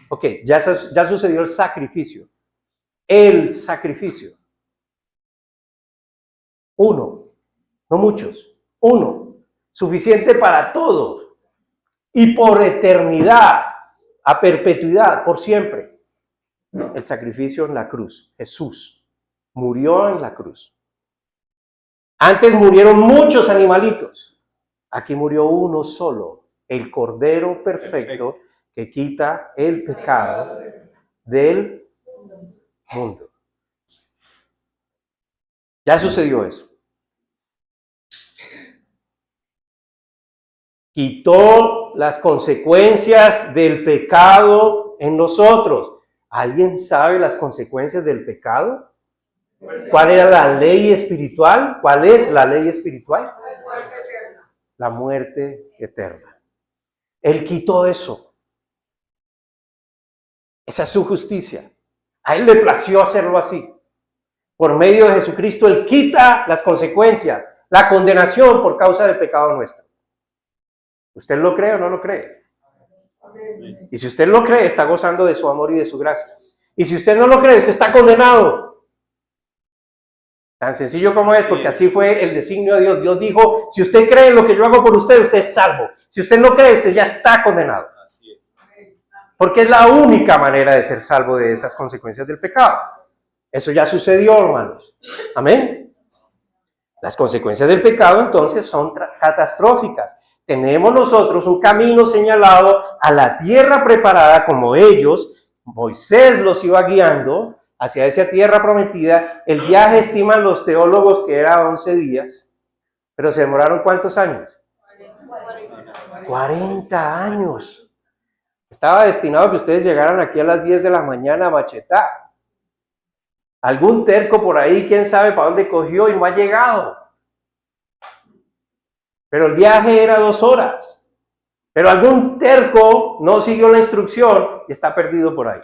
Ok, ya sucedió el sacrificio. El sacrificio. Uno, no muchos. Uno, suficiente para todos. Y por eternidad, a perpetuidad, por siempre. El sacrificio en la cruz. Jesús murió en la cruz. Antes murieron muchos animalitos. Aquí murió uno solo, el Cordero perfecto que quita el pecado del mundo. Ya sucedió eso. Quitó las consecuencias del pecado en nosotros. ¿Alguien sabe las consecuencias del pecado? ¿Cuál era la ley espiritual? ¿Cuál es la ley espiritual? La muerte eterna. Él quitó eso. Esa es su justicia. A Él le plació hacerlo así. Por medio de Jesucristo, Él quita las consecuencias, la condenación por causa del pecado nuestro. ¿Usted lo cree o no lo cree? Y si usted lo cree, está gozando de su amor y de su gracia. Y si usted no lo cree, usted está condenado. Tan sencillo como es, porque así fue el designio de Dios. Dios dijo, si usted cree en lo que yo hago por usted, usted es salvo. Si usted no cree, usted ya está condenado. Porque es la única manera de ser salvo de esas consecuencias del pecado. Eso ya sucedió, hermanos. Amén. Las consecuencias del pecado entonces son catastróficas. Tenemos nosotros un camino señalado a la tierra preparada como ellos. Moisés los iba guiando hacia esa tierra prometida. El viaje estiman los teólogos que era 11 días. Pero se demoraron ¿cuántos años? 40 años. Estaba destinado a que ustedes llegaran aquí a las 10 de la mañana a machetar. Algún terco por ahí, quién sabe para dónde cogió y no ha llegado. Pero el viaje era 2 horas. Pero algún terco no siguió la instrucción y está perdido por ahí.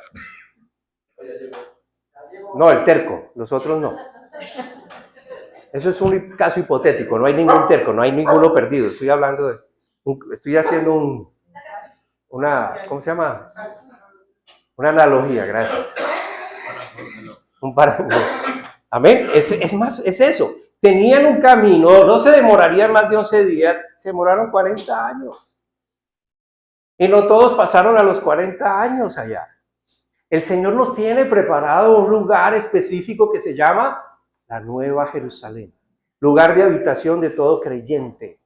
No, el terco, los otros no. Eso es un caso hipotético, no hay ningún terco, no hay ninguno perdido. Estoy hablando de, estoy haciendo ¿cómo se llama? Una analogía, gracias. Un parámetro. Amén. Es eso. Tenían un camino, no se demorarían más de 11 días, se demoraron 40 años. Y no todos pasaron a los 40 años allá. El Señor nos tiene preparado un lugar específico que se llama la Nueva Jerusalén. Lugar de habitación de todo creyente.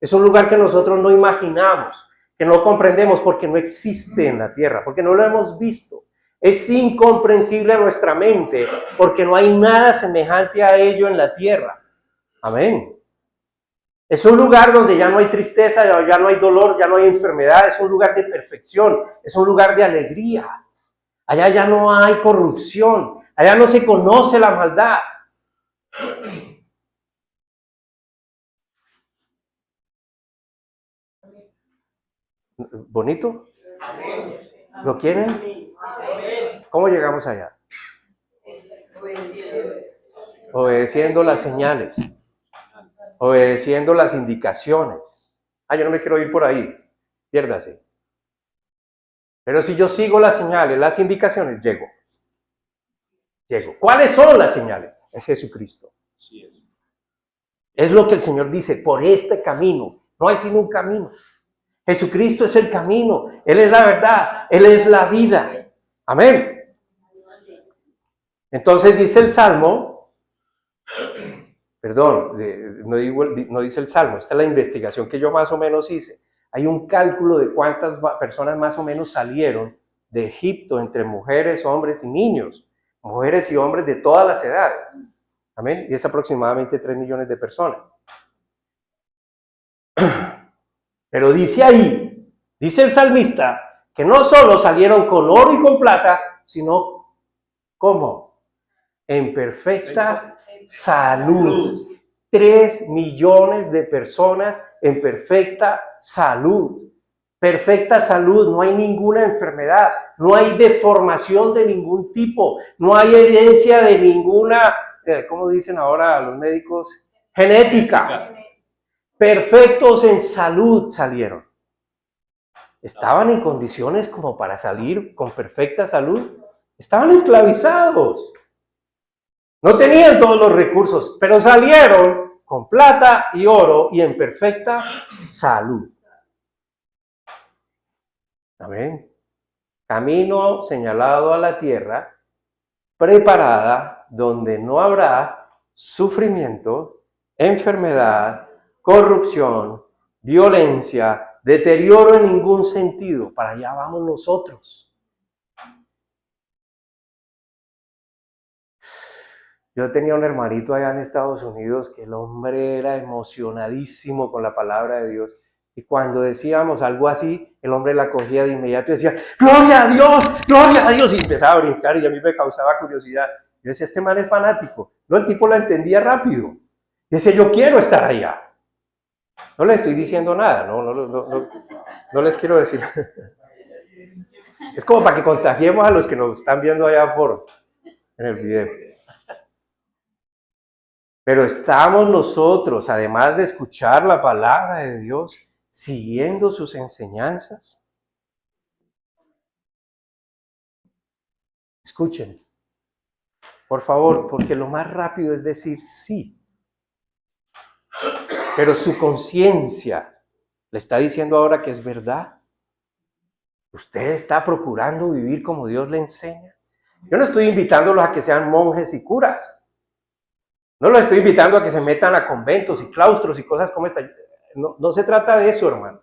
Es un lugar que nosotros no imaginamos, que no comprendemos porque no existe en la tierra, porque no lo hemos visto. Es incomprensible a nuestra mente porque no hay nada semejante a ello en la tierra. Amén. Es un lugar donde ya no hay tristeza, ya no hay dolor, ya no hay enfermedad. Es un lugar de perfección, es un lugar de alegría. Allá ya no hay corrupción, allá no se conoce la maldad. ¿Bonito? ¿Lo quieren? ¿Cómo llegamos allá? Obedeciendo las señales, obedeciendo las indicaciones. Yo no me quiero ir por ahí, piérdase. Pero si yo sigo las señales, las indicaciones, llego. ¿Cuáles son las señales? Es Jesucristo. Es lo que el Señor dice, por este camino, no hay sino un camino. Jesucristo es el camino, Él es la verdad, Él es la vida. Amén. Entonces dice el Salmo, perdón, no dice el Salmo, esta es la investigación que yo más o menos hice. Hay un cálculo de cuántas personas más o menos salieron de Egipto entre mujeres, hombres y niños, mujeres y hombres de todas las edades. Amén. Y es aproximadamente 3 millones de personas. Pero dice ahí, dice el salmista, que no solo salieron con oro y con plata, sino ¿cómo? En perfecta salud. 3 millones de personas en perfecta salud. Perfecta salud, no hay ninguna enfermedad, no hay deformación de ningún tipo, no hay herencia de ninguna, ¿cómo dicen ahora los médicos? Genética. Perfectos en salud salieron. ¿Estaban en condiciones como para salir con perfecta salud? Estaban esclavizados. No tenían todos los recursos, pero salieron con plata y oro y en perfecta salud. Amén. Camino señalado a la tierra, preparada, donde no habrá sufrimiento, enfermedad, corrupción, violencia, deterioro en ningún sentido. Para allá vamos nosotros. Yo tenía un hermanito allá en Estados Unidos que el hombre era emocionadísimo con la palabra de Dios. Y cuando decíamos algo así, el hombre la cogía de inmediato y decía, ¡Gloria a Dios! ¡Gloria a Dios! Y empezaba a brincar y a mí me causaba curiosidad. Yo decía, este man es fanático. No, el tipo la entendía rápido. Dice, yo quiero estar allá. No le estoy diciendo nada, no les quiero decir. Es como para que contagiemos a los que nos están viendo allá en el video. Pero estamos nosotros, además de escuchar la palabra de Dios, siguiendo sus enseñanzas. Escuchen, por favor, porque lo más rápido es decir sí. Pero su conciencia le está diciendo ahora que es verdad. ¿Usted está procurando vivir como Dios le enseña? Yo no estoy invitándolos a que sean monjes y curas. No los estoy invitando a que se metan a conventos y claustros y cosas como esta. No se trata de eso, hermano.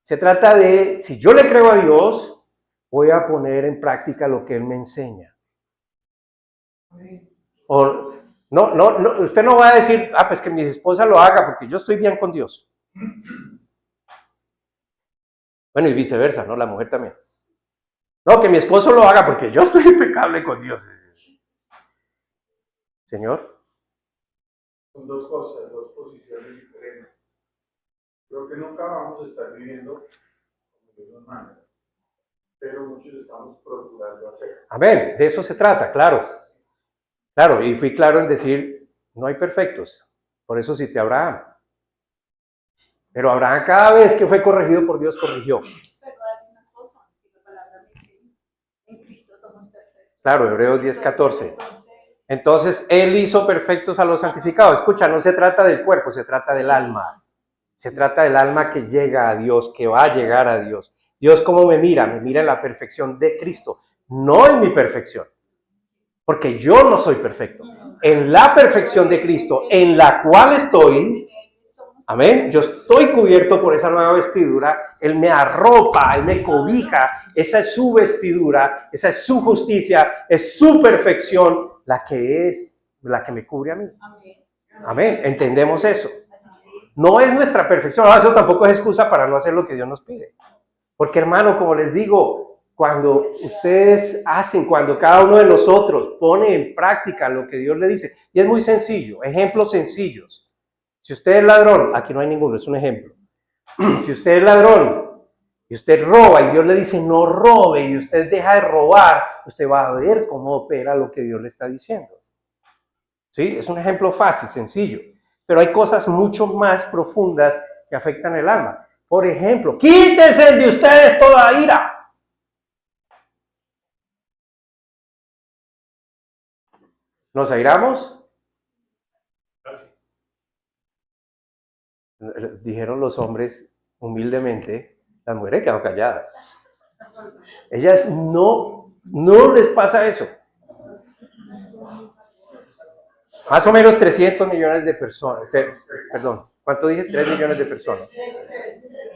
Se trata de, si yo le creo a Dios, voy a poner en práctica lo que Él me enseña. O, usted no va a decir, pues que mi esposa lo haga porque yo estoy bien con Dios. Bueno, y viceversa, ¿no? La mujer también. No, que mi esposo lo haga porque yo estoy impecable con Dios. Señor. Son dos cosas, dos posiciones diferentes. Creo que nunca vamos a estar viviendo como Dios nos manda, pero muchos estamos procurando hacer. Amén, de eso se trata, claro. Claro, y fui claro en decir, no hay perfectos. Por eso cité a Abraham. Pero Abraham cada vez que fue corregido por Dios, corrigió. Pero hay una cosa, que la palabra me dice, en Cristo somos perfectos. Claro, Hebreos 10:14. Entonces, Él hizo perfectos a los santificados. Escucha, no se trata del cuerpo, se trata del alma. Se trata del alma que llega a Dios, que va a llegar a Dios. Dios, ¿cómo me mira? Me mira en la perfección de Cristo, no en mi perfección. Porque yo no soy perfecto. En la perfección de Cristo, en la cual estoy, amén, yo estoy cubierto por esa nueva vestidura. Él me arropa, Él me cobija. Esa es su vestidura, esa es su justicia, es su perfección, la que me cubre a mí. Amén, entendemos eso. No es nuestra perfección, eso tampoco es excusa para no hacer lo que Dios nos pide. Porque, hermano, como les digo, cuando ustedes hacen, cuando cada uno de nosotros pone en práctica lo que Dios le dice, y es muy sencillo, ejemplos sencillos. Si usted es ladrón, aquí no hay ninguno, es un ejemplo. Si usted es ladrón y usted roba y Dios le dice no robe y usted deja de robar, usted va a ver cómo opera lo que Dios le está diciendo. ¿Sí? Es un ejemplo fácil, sencillo. Pero hay cosas mucho más profundas que afectan el alma. Por ejemplo, quítense de ustedes toda ira. ¿Nos airamos? Dijeron los hombres humildemente, las mujeres quedaron calladas. Ellas no les pasa eso. Más o menos 300 millones de personas. Perdón, ¿cuánto dije? 3 millones de personas.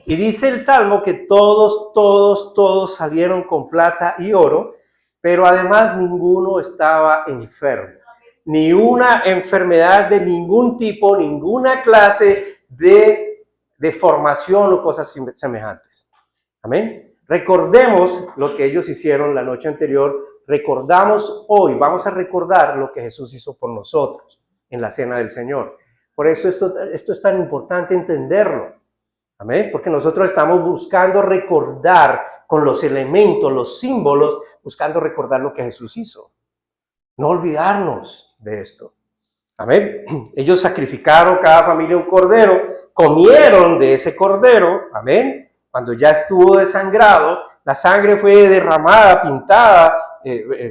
Y dice el Salmo que todos salieron con plata y oro, pero además ninguno estaba enfermo. Ni una enfermedad de ningún tipo, ninguna clase de deformación o cosas semejantes. Amén. Recordemos lo que ellos hicieron la noche anterior. Recordamos hoy, vamos a recordar lo que Jesús hizo por nosotros en la cena del Señor. Por eso esto es tan importante entenderlo. Amén. Porque nosotros estamos buscando recordar con los elementos, los símbolos, buscando recordar lo que Jesús hizo. No olvidarnos de esto. Amén. Ellos sacrificaron cada familia un cordero, comieron de ese cordero. Amén. Cuando ya estuvo desangrado, la sangre fue derramada, pintada,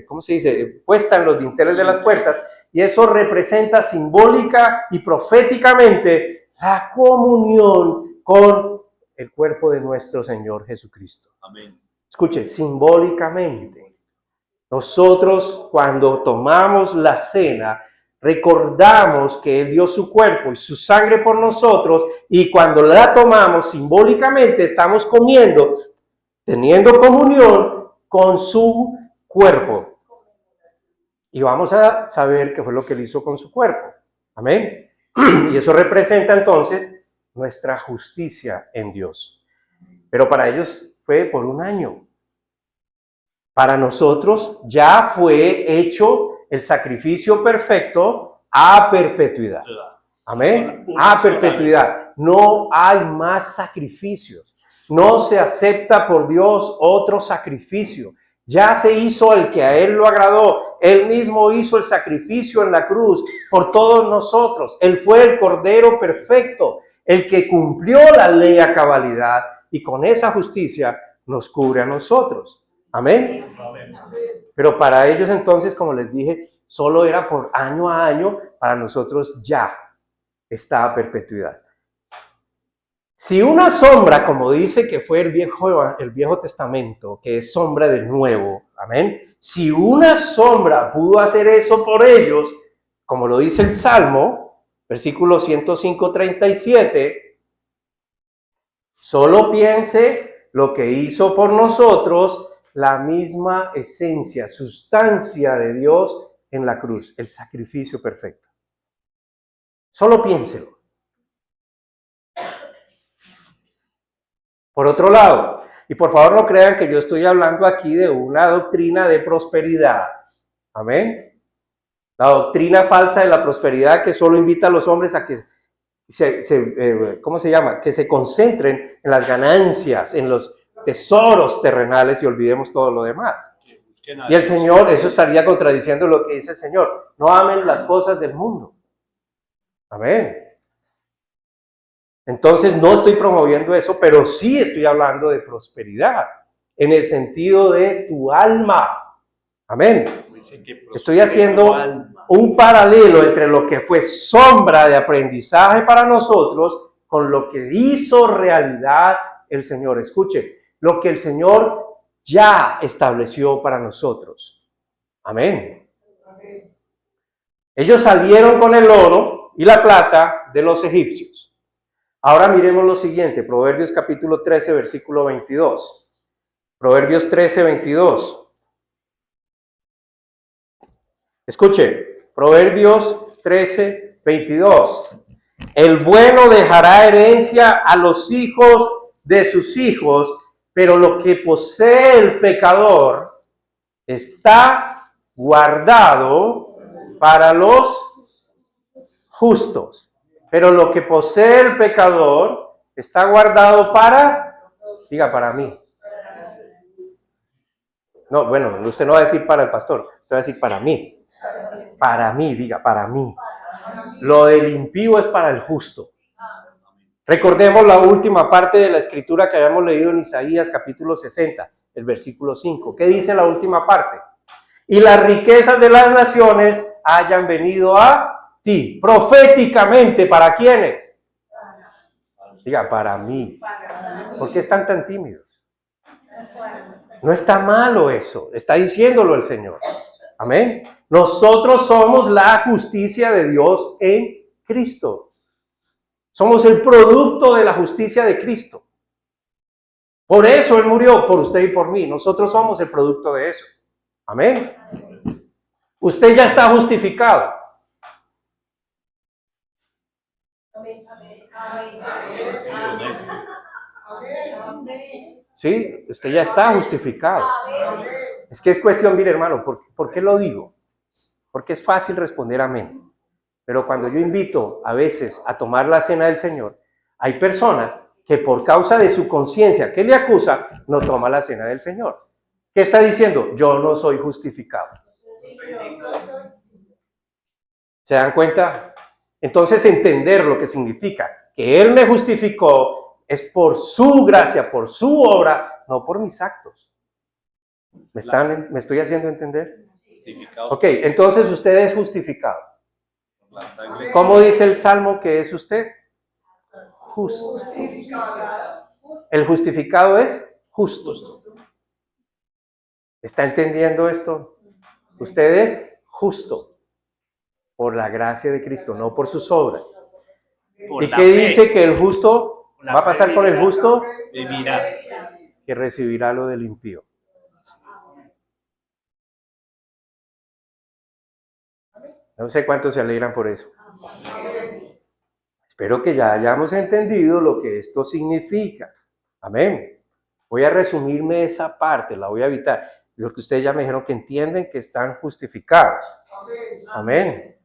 ¿cómo se dice? Puesta en los dinteles de las puertas. Y eso representa simbólica y proféticamente la comunión con el cuerpo de nuestro Señor Jesucristo. Amén. Escuche, simbólicamente. Nosotros cuando tomamos la cena, recordamos que Él dio su cuerpo y su sangre por nosotros, y cuando la tomamos simbólicamente estamos comiendo, teniendo comunión con su cuerpo. Y vamos a saber qué fue lo que Él hizo con su cuerpo. Amén. Y eso representa entonces nuestra justicia en Dios. Pero para ellos fue por un año. Para nosotros ya fue hecho el sacrificio perfecto a perpetuidad. Amén. A perpetuidad. No hay más sacrificios. No se acepta por Dios otro sacrificio. Ya se hizo el que a Él lo agradó. Él mismo hizo el sacrificio en la cruz por todos nosotros. Él fue el Cordero perfecto, el que cumplió la ley a cabalidad y con esa justicia nos cubre a nosotros. Amén. Pero para ellos entonces, como les dije, solo era por año a año. Para nosotros ya está a perpetuidad. Si una sombra, como dice que fue el Viejo Testamento, que es sombra del Nuevo, amén. Si una sombra pudo hacer eso por ellos, como lo dice el Salmo, versículo 105:37, solo piense lo que hizo por nosotros la misma esencia, sustancia de Dios en la cruz, el sacrificio perfecto. Solo piénselo. Por otro lado, y por favor no crean que yo estoy hablando aquí de una doctrina de prosperidad. Amén. La doctrina falsa de la prosperidad que solo invita a los hombres a que ¿cómo se llama? Que se concentren en las ganancias, en los tesoros terrenales y olvidemos todo lo demás. Y el Señor, eso estaría contradiciendo lo que dice el Señor. No amen las cosas del mundo. Amén. Entonces no estoy promoviendo eso, pero sí estoy hablando de prosperidad, en el sentido de tu alma. Amén. Estoy haciendo un paralelo entre lo que fue sombra de aprendizaje para nosotros con lo que hizo realidad el Señor. Escuche, lo que el Señor ya estableció para nosotros. Amén. Ellos salieron con el oro y la plata de los egipcios. Ahora miremos lo siguiente, Proverbios capítulo 13, versículo 22. Proverbios 13, 22. Escuche, Proverbios 13, 22. El bueno dejará herencia a los hijos de sus hijos, pero lo que posee el pecador está guardado para los justos. Pero lo que posee el pecador está guardado diga, para mí. No, bueno, usted no va a decir para el pastor, usted va a decir para mí. Para mí, diga, para mí. Lo del impío es para el justo. Recordemos la última parte de la escritura que habíamos leído en Isaías capítulo 60, el versículo 5. ¿Qué dice la última parte? Y las riquezas de las naciones hayan venido a ti, proféticamente. ¿Para quiénes? Diga, para mí. ¿Por qué están tan tímidos? No está malo eso, está diciéndolo el Señor. Amén. Nosotros somos la justicia de Dios en Cristo. Somos el producto de la justicia de Cristo. Por eso Él murió, por usted y por mí. Nosotros somos el producto de eso. Amén. Usted ya está justificado. Sí, usted ya está justificado. Es que es cuestión, mire hermano, ¿por qué lo digo? Porque es fácil responder amén. Pero cuando yo invito a veces a tomar la cena del Señor, hay personas que por causa de su conciencia que le acusa, no toma la cena del Señor. ¿Qué está diciendo? Yo no soy justificado. ¿Se dan cuenta? Entonces entender lo que significa que Él me justificó es por su gracia, por su obra, no por mis actos. ¿Me estoy haciendo entender? Ok, entonces usted es justificado. ¿Cómo dice el Salmo que es usted? Justo. El justificado es justo. ¿Está entendiendo esto? Usted es justo por la gracia de Cristo, no por sus obras. ¿Y qué dice que el justo va a pasar con el justo? Vivirá. Que recibirá lo del impío. No sé cuántos se alegran por eso. Espero que ya hayamos entendido lo que esto significa. Amén. Voy a resumirme esa parte, la voy a evitar. Porque ustedes ya me dijeron que entienden que están justificados. Amén.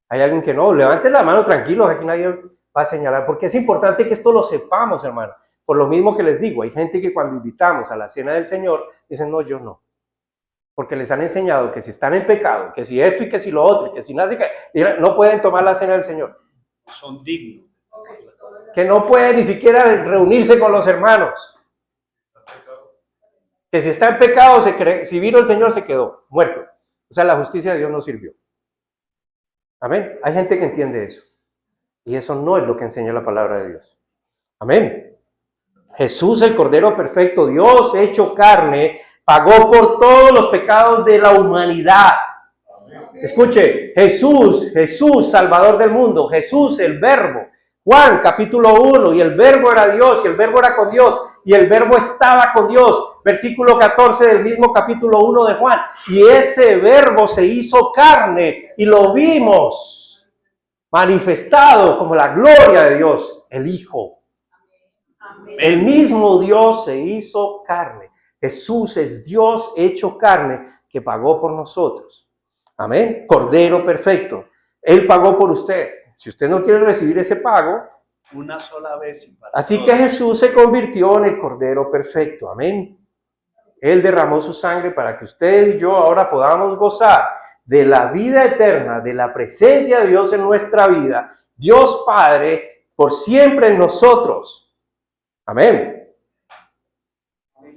Hay alguien que no, levanten la mano tranquilos, aquí nadie va a señalar, porque es importante que esto lo sepamos, hermano. Por lo mismo que les digo, hay gente que cuando invitamos a la cena del Señor, dicen, no, yo no. Porque les han enseñado que si están en pecado, que si esto y que si lo otro, y que si no, no pueden tomar la cena del Señor. Son dignos. Que no pueden ni siquiera reunirse con los hermanos. Que si está en pecado, si vino el Señor, se quedó muerto. O sea, la justicia de Dios no sirvió. Amén. Hay gente que entiende eso. Y eso no es lo que enseña la palabra de Dios. Amén. Jesús, el Cordero Perfecto, Dios hecho carne, pagó por todos los pecados de la humanidad. Escuche, Jesús, Salvador del mundo, Jesús, el Verbo. Juan, capítulo 1, y el Verbo era Dios, y el Verbo era con Dios, y el Verbo estaba con Dios. Versículo 14 del mismo capítulo 1 de Juan. Y ese Verbo se hizo carne, y lo vimos manifestado como la gloria de Dios, el Hijo. El mismo Dios se hizo carne. Jesús es Dios hecho carne que pagó por nosotros. Amén. Cordero perfecto. Él pagó por usted. Si usted no quiere recibir ese pago, Una sola vez. Y para así todos. que Jesús se convirtió en el Cordero perfecto. Amén. Él derramó su sangre para que usted y yo ahora podamos gozar de la vida eterna, de la presencia de Dios en nuestra vida. Dios Padre por siempre en nosotros. Amén.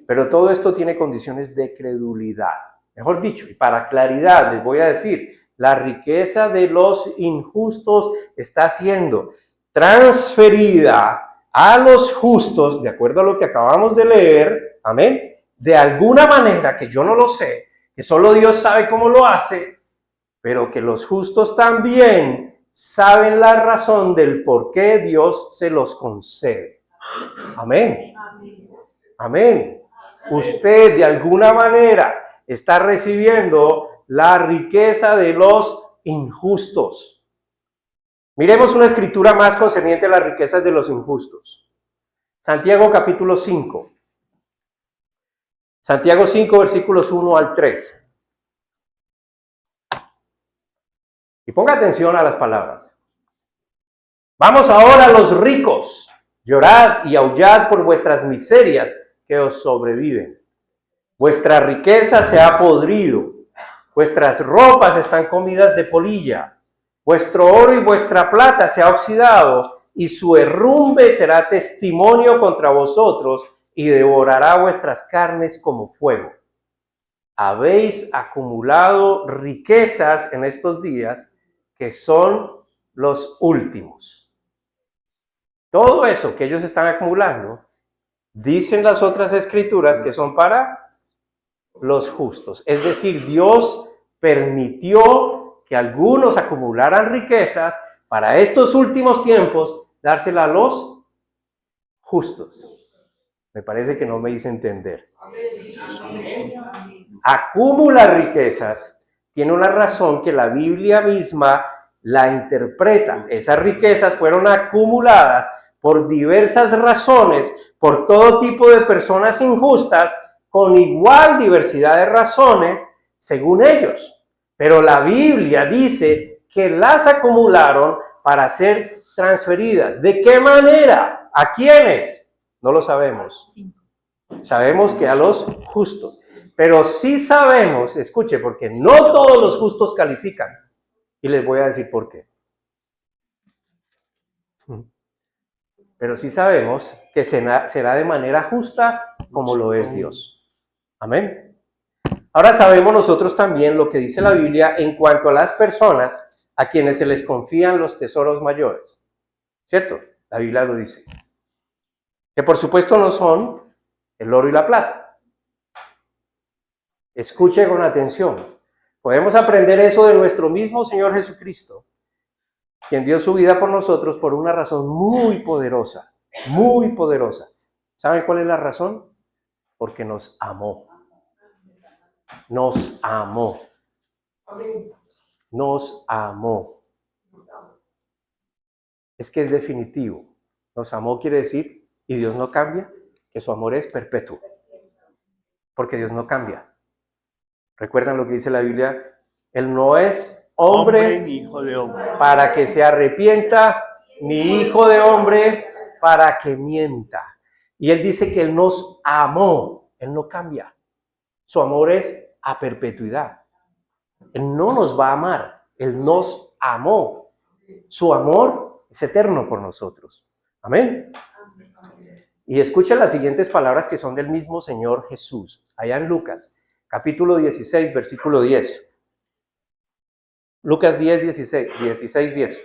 Pero todo esto tiene condiciones de credulidad. Mejor dicho, y para claridad les voy a decir, la riqueza de los injustos está siendo transferida a los justos, de acuerdo a lo que acabamos de leer, amén, de alguna manera que yo no lo sé, que solo Dios sabe cómo lo hace, pero que los justos también saben la razón del por qué Dios se los concede. Amén. Amén. Usted de alguna manera está recibiendo la riqueza de los injustos. Miremos una escritura más concerniente a las riquezas de los injustos. Santiago capítulo 5. Santiago 5 versículos 1 al 3. Y ponga atención a las palabras. Vamos ahora los ricos, llorad y aullad por vuestras miserias que os sobreviven. Vuestra riqueza se ha podrido, vuestras ropas están comidas de polilla, vuestro oro y vuestra plata se ha oxidado, y su herrumbre será testimonio contra vosotros y devorará vuestras carnes como fuego. Habéis acumulado riquezas en estos días que son los últimos. Todo eso que ellos están acumulando, dicen las otras escrituras que son para los justos. Es decir, Dios permitió que algunos acumularan riquezas para estos últimos tiempos, dársela a los justos. Me parece que no me hice entender. Acumular riquezas tiene una razón que la Biblia misma la interpreta. Esas riquezas fueron acumuladas por diversas razones, por todo tipo de personas injustas, con igual diversidad de razones, según ellos. Pero la Biblia dice que las acumularon para ser transferidas. ¿De qué manera? ¿A quiénes? No lo sabemos. Sabemos que a los justos. Pero sí sabemos, escuche, porque no todos los justos califican. Y les voy a decir por qué. Pero sí sabemos que será de manera justa como lo es Dios. Amén. Ahora sabemos nosotros también lo que dice la Biblia en cuanto a las personas a quienes se les confían los tesoros mayores. ¿Cierto? La Biblia lo dice. Que por supuesto no son el oro y la plata. Escuche con atención. Podemos aprender eso de nuestro mismo Señor Jesucristo, quien dio su vida por nosotros por una razón muy poderosa, muy poderosa. ¿Saben cuál es la razón? Porque nos amó. Nos amó. Nos amó. Es que es definitivo. Nos amó quiere decir, y Dios no cambia, que su amor es perpetuo. Porque Dios no cambia. ¿Recuerdan lo que dice la Biblia? Él no es hombre ni hijo de hombre. para que se arrepienta, ni hijo de hombre para que mienta. Y Él dice que Él nos amó, Él no cambia. Su amor es a perpetuidad. Él no nos va a amar, Él nos amó. Su amor es eterno por nosotros. Amén. Y escuchen las siguientes palabras que son del mismo Señor Jesús, allá en Lucas, capítulo 16, versículo 10. Lucas 10, 16, 10.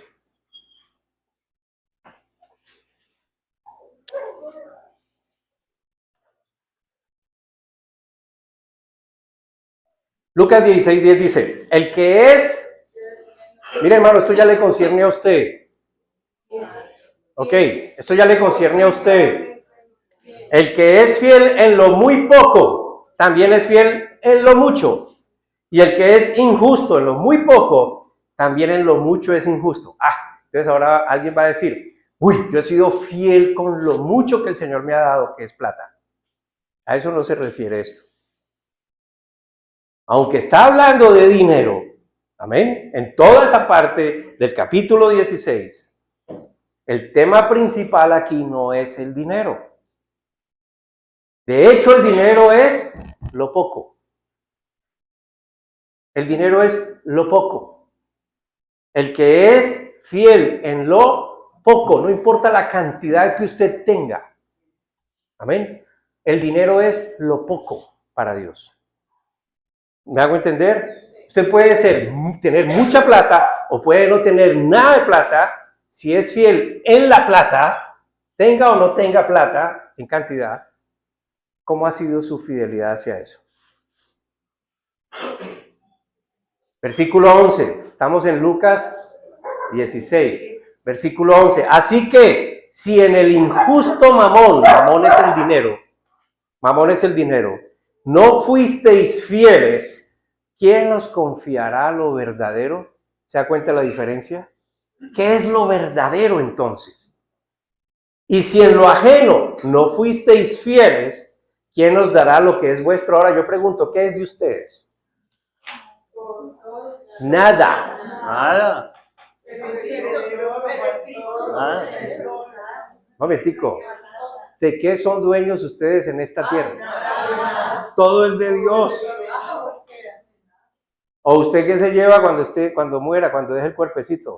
Lucas 16, 10 dice, el que es, mire hermano, esto ya le concierne a usted. Ok, esto ya le concierne a usted. El que es fiel en lo muy poco, también es fiel en lo mucho. Y el que es injusto en lo muy poco, también en lo mucho es injusto. Entonces ahora alguien va a decir, uy, yo he sido fiel con lo mucho que el Señor me ha dado, que es plata. A eso no se refiere esto. Aunque está hablando de dinero, amén, en toda esa parte del capítulo 16, el tema principal aquí no es el dinero. De hecho, el dinero es lo poco. El dinero es lo poco. El que es fiel en lo poco, no importa la cantidad que usted tenga. Amén. El dinero es lo poco para Dios. ¿Me hago entender? Usted puede tener mucha plata o puede no tener nada de plata. Si es fiel en la plata, tenga o no tenga plata en cantidad, ¿cómo ha sido su fidelidad hacia eso? Versículo 11. Estamos en Lucas 16. Versículo 11. Así que si en el injusto mamón es el dinero, no fuisteis fieles, ¿quién os confiará lo verdadero? ¿Se da cuenta la diferencia? ¿Qué es lo verdadero entonces? Y si en lo ajeno no fuisteis fieles, ¿quién os dará lo que es vuestro? Ahora yo pregunto, ¿qué es de ustedes? Nada. Nada. Momentico. ¿De qué son dueños ustedes en esta tierra? Todo es de Dios. ¿O usted qué se lleva cuando muera, cuando deje el cuerpecito?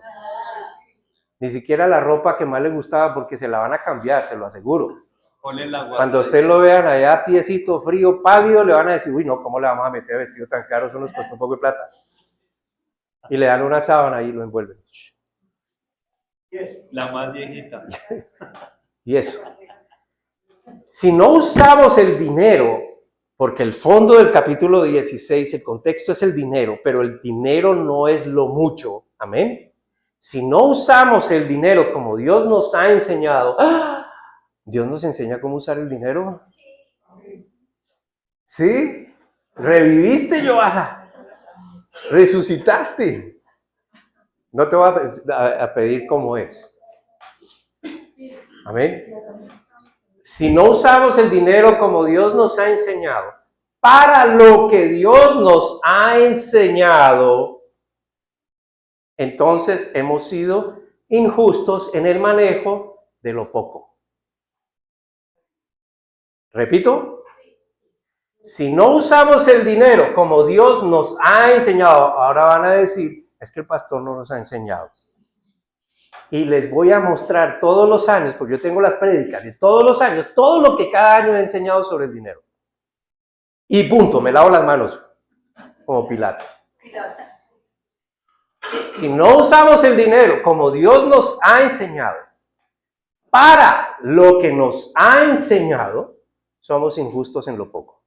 Ni siquiera la ropa que más le gustaba, porque se la van a cambiar, se lo aseguro. Cuando usted lo vean allá tiesito, frío, pálido, le van a decir, uy, no, ¿cómo le vamos a meter vestido tan caro? Eso nos costó un poco de plata. Y le dan una sábana y lo envuelven. La más viejita. Y eso. Si no usamos el dinero, porque el fondo del capítulo 16, el contexto es el dinero, pero el dinero no es lo mucho, amén. Si no usamos el dinero como Dios nos ha enseñado, Dios nos enseña cómo usar el dinero. ¿Sí? Reviviste, Joana. Resucitaste. No te voy a pedir cómo es. Amén. Si no usamos el dinero como Dios nos ha enseñado, para lo que Dios nos ha enseñado, entonces hemos sido injustos en el manejo de lo poco. Repito, si no usamos el dinero como Dios nos ha enseñado, ahora van a decir, es que el pastor no nos ha enseñado. Y les voy a mostrar todos los años, porque yo tengo las prédicas de todos los años, todo lo que cada año he enseñado sobre el dinero. Y punto, me lavo las manos, como Pilato. Si no usamos el dinero como Dios nos ha enseñado, para lo que nos ha enseñado, somos injustos en lo poco.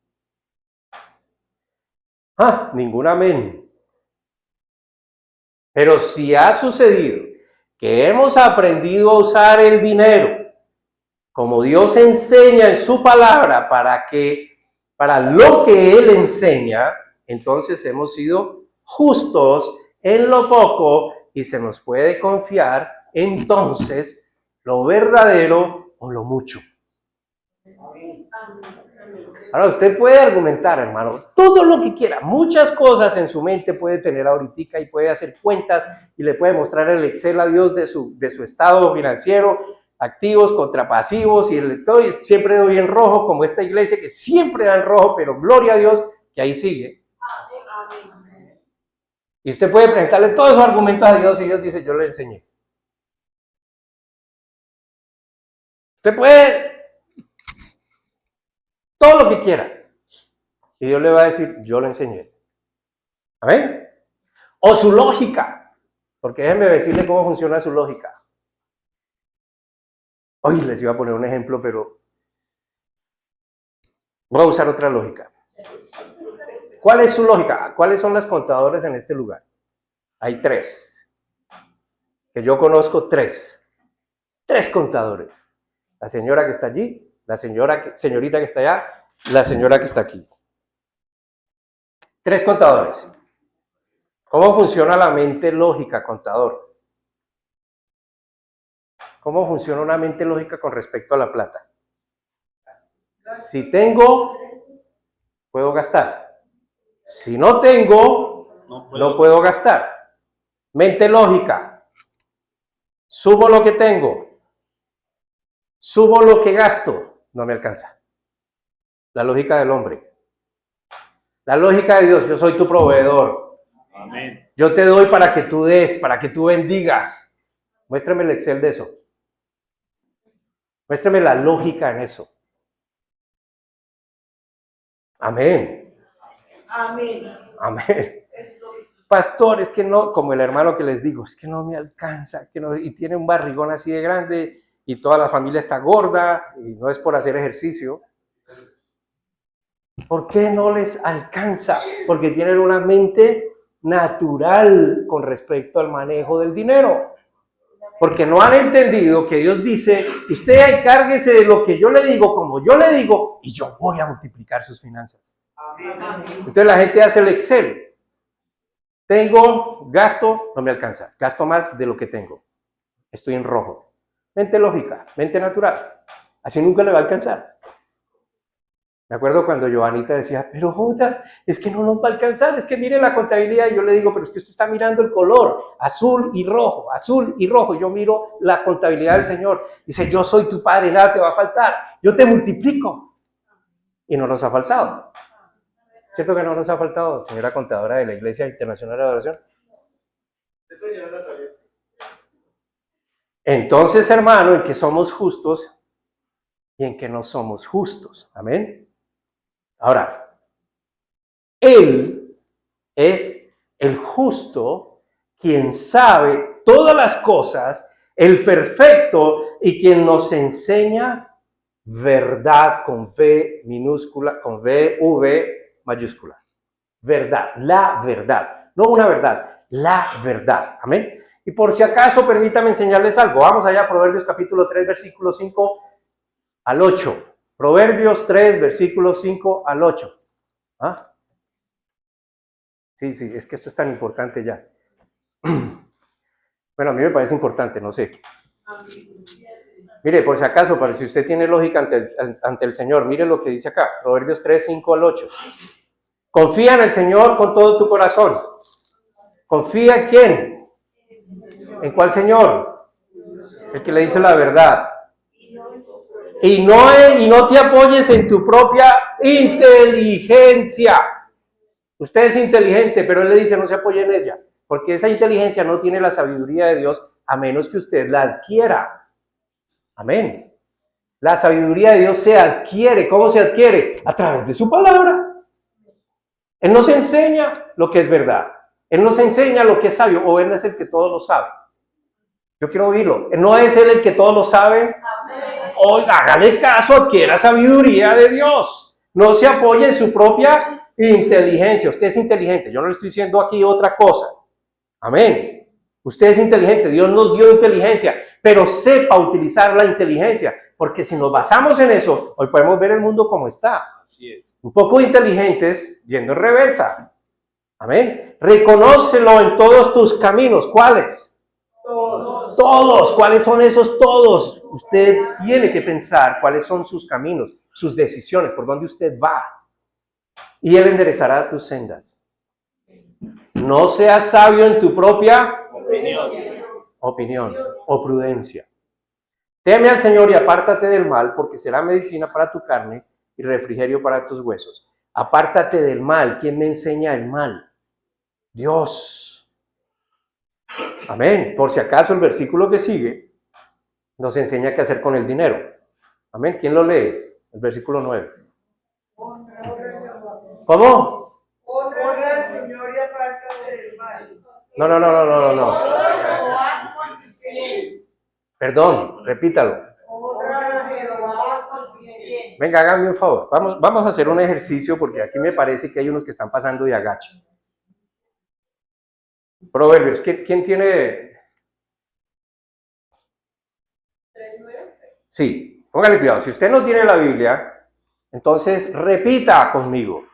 Ningún amén. Pero si ha sucedido que hemos aprendido a usar el dinero como Dios enseña en su palabra para lo que Él enseña, entonces hemos sido justos en lo poco y se nos puede confiar entonces lo verdadero o lo mucho. Ahora usted puede argumentar, hermano, todo lo que quiera, muchas cosas en su mente puede tener ahorita y puede hacer cuentas y le puede mostrar el Excel a Dios de su estado financiero, activos contra pasivos, y siempre doy en rojo, como esta iglesia que siempre da en rojo, pero gloria a Dios que ahí sigue. Y usted puede presentarle todos esos argumentos a Dios y Dios dice, yo le enseñé. Usted puede todo lo que quiera. Y Dios le va a decir, yo le enseñé. ¿Amén? O su lógica. Porque déjenme decirle cómo funciona su lógica. Hoy les iba a poner un ejemplo, pero voy a usar otra lógica. ¿Cuál es su lógica? ¿Cuáles son las contadoras en este lugar? Hay 3. Que yo conozco 3. 3 contadores. La señora que está allí, la señorita que está allá, la señora que está aquí. 3 contadores. ¿Cómo funciona la mente lógica, contador? ¿Cómo funciona una mente lógica con respecto a la plata? Si tengo, puedo gastar. Si no tengo, no puedo gastar. Mente lógica. Sumo lo que tengo. Sumo lo que gasto. No me alcanza. La lógica del hombre. La lógica de Dios. Yo soy tu proveedor. Amén. Yo te doy para que tú des, para que tú bendigas. Muéstrame el Excel de eso. Muéstrame la lógica en eso. Amén. Amén. Amén. Pastor, es que no, como el hermano que les digo, es que no me alcanza, es que no, y tiene un barrigón así de grande y toda la familia está gorda y no es por hacer ejercicio. ¿Por qué no les alcanza? Porque tienen una mente natural con respecto al manejo del dinero. Porque no han entendido que Dios dice, usted encárguese de lo que yo le digo, como yo le digo, y yo voy a multiplicar sus finanzas. Entonces la gente hace el Excel. Tengo, gasto, no me alcanza. Gasto más de lo que tengo. Estoy en rojo. Mente lógica, mente natural. Así nunca le va a alcanzar. Me acuerdo cuando Joanita decía, pero Judas, es que no nos va a alcanzar, es que mire la contabilidad. Y yo le digo, pero es que usted está mirando el color, azul y rojo, azul y rojo. Y yo miro la contabilidad del Señor. Dice, yo soy tu padre, nada te va a faltar. Yo te multiplico. Y no nos ha faltado. ¿Cierto que no nos ha faltado, señora contadora de la Iglesia Internacional de Adoración? Entonces, hermano, en que somos justos y en que no somos justos. Amén. Ahora, Él es el justo, quien sabe todas las cosas, el perfecto y quien nos enseña verdad con V minúscula, con V mayúscula. Verdad, la verdad. No una verdad, la verdad. Amén. Y por si acaso, permítame enseñarles algo. Vamos allá a Proverbios capítulo 3, versículo 5 al 8. Proverbios 3, versículos 5 al 8. ¿Ah? Sí, es que esto es tan importante ya. Bueno, a mí me parece importante, no sé. Mire, por si acaso, para si usted tiene lógica ante el Señor, mire lo que dice acá, Proverbios 3, 5 al 8. Confía en el Señor con todo tu corazón. ¿Confía en quién? ¿En cuál Señor? El que le dice la verdad. Y no te apoyes en tu propia inteligencia. Usted es inteligente, pero Él le dice no se apoye en ella, porque esa inteligencia no tiene la sabiduría de Dios a menos que usted la adquiera. Amén. La sabiduría de Dios se adquiere. ¿Cómo se adquiere? A través de su palabra. Él nos enseña lo que es verdad. Él nos enseña lo que es sabio, o Él no es el que todo lo sabe. Yo quiero oírlo. ¿No es Él el que todo lo sabe? Oiga, hágale caso, adquiera sabiduría de Dios. No se apoye en su propia inteligencia. Usted es inteligente. Yo no le estoy diciendo aquí otra cosa. Amén. Usted es inteligente. Dios nos dio inteligencia. Pero sepa utilizar la inteligencia. Porque si nos basamos en eso, hoy podemos ver el mundo como está. Así es. Un poco inteligentes yendo en reversa. Amén. Reconócelo en todos tus caminos. ¿Cuáles? Todos. ¿Cuáles son esos todos? Usted tiene que pensar cuáles son sus caminos. sus decisiones, por dónde usted va. Y Él enderezará tus sendas. No seas sabio en tu propia opinión o prudencia. Teme al Señor y apártate del mal, porque será medicina para tu carne y refrigerio para tus huesos. Apártate del mal. ¿Quién me enseña el mal? Dios. Amén. Por si acaso el versículo que sigue nos enseña qué hacer con el dinero. Amén. ¿Quién lo lee? El versículo 9. ¿Cómo? Honra al Señor y apártate del mal. No. Perdón, repítalo. Honra a Jehová con tus bienes. Venga, hágame un favor. Vamos a hacer un ejercicio porque aquí me parece que hay unos que están pasando de agache. Proverbios. ¿Quién tiene? Sí, póngale cuidado. Si usted no tiene la Biblia, entonces repita conmigo.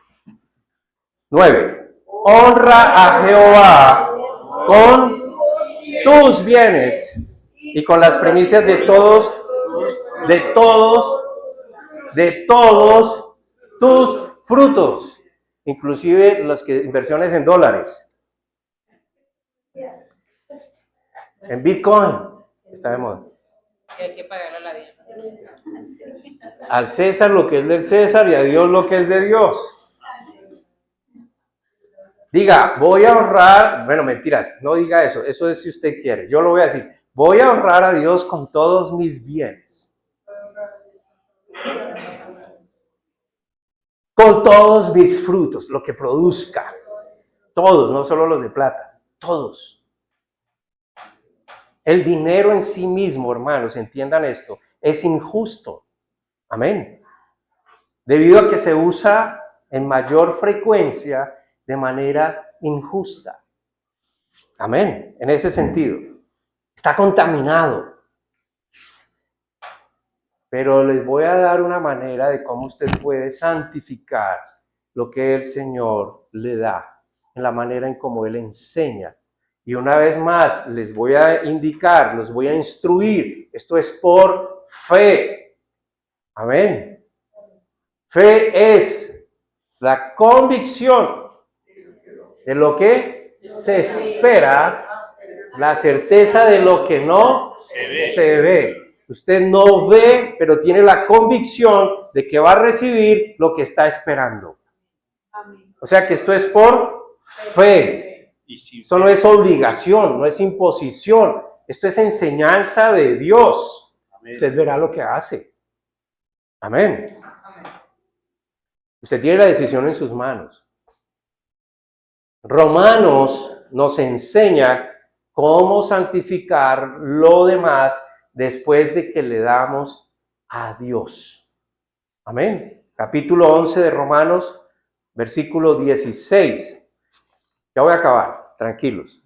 9. Honra a Jehová con tus bienes y con las primicias de todos tus frutos, inclusive las inversiones en dólares, en Bitcoin, está de moda. Sí, hay que pagarle a la vida. Al César lo que es del César y a Dios lo que es de Dios. Diga, voy a honrar, bueno, mentiras, no diga eso, eso es si usted quiere. Yo lo voy a decir, voy a honrar a Dios con todos mis bienes. Con todos mis frutos, lo que produzca. Todos, no solo los de plata, todos. El dinero en sí mismo, hermanos, entiendan esto, es injusto. Amén. Debido a que se usa en mayor frecuencia de manera injusta. Amén. En ese sentido. Está contaminado. Pero les voy a dar una manera de cómo usted puede santificar lo que el Señor le da, en la manera en cómo Él enseña. Y una vez más, les voy a indicar, los voy a instruir. Esto es por fe. Amén. Fe es la convicción de lo que se espera, la certeza de lo que no se ve. Usted no ve, pero tiene la convicción de que va a recibir lo que está esperando. O sea que esto es por fe. Esto no es obligación, no es imposición. Esto es enseñanza de Dios. Usted verá lo que hace. Amén. Usted tiene la decisión en sus manos. Romanos nos enseña cómo santificar lo demás después de que le damos a Dios. Amén. Capítulo 11 de Romanos, versículo 16. Ya voy a acabar, tranquilos.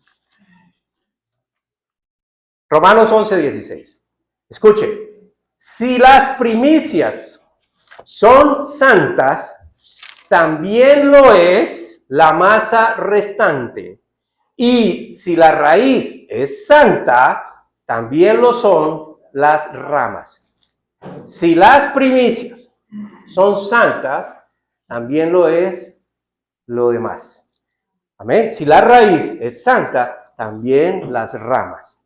Romanos 11, 16. Escuche, si las primicias son santas, también lo es la masa restante. Y si la raíz es santa, también lo son las ramas. Si las primicias son santas, también lo es lo demás. Amén. Si la raíz es santa, también las ramas.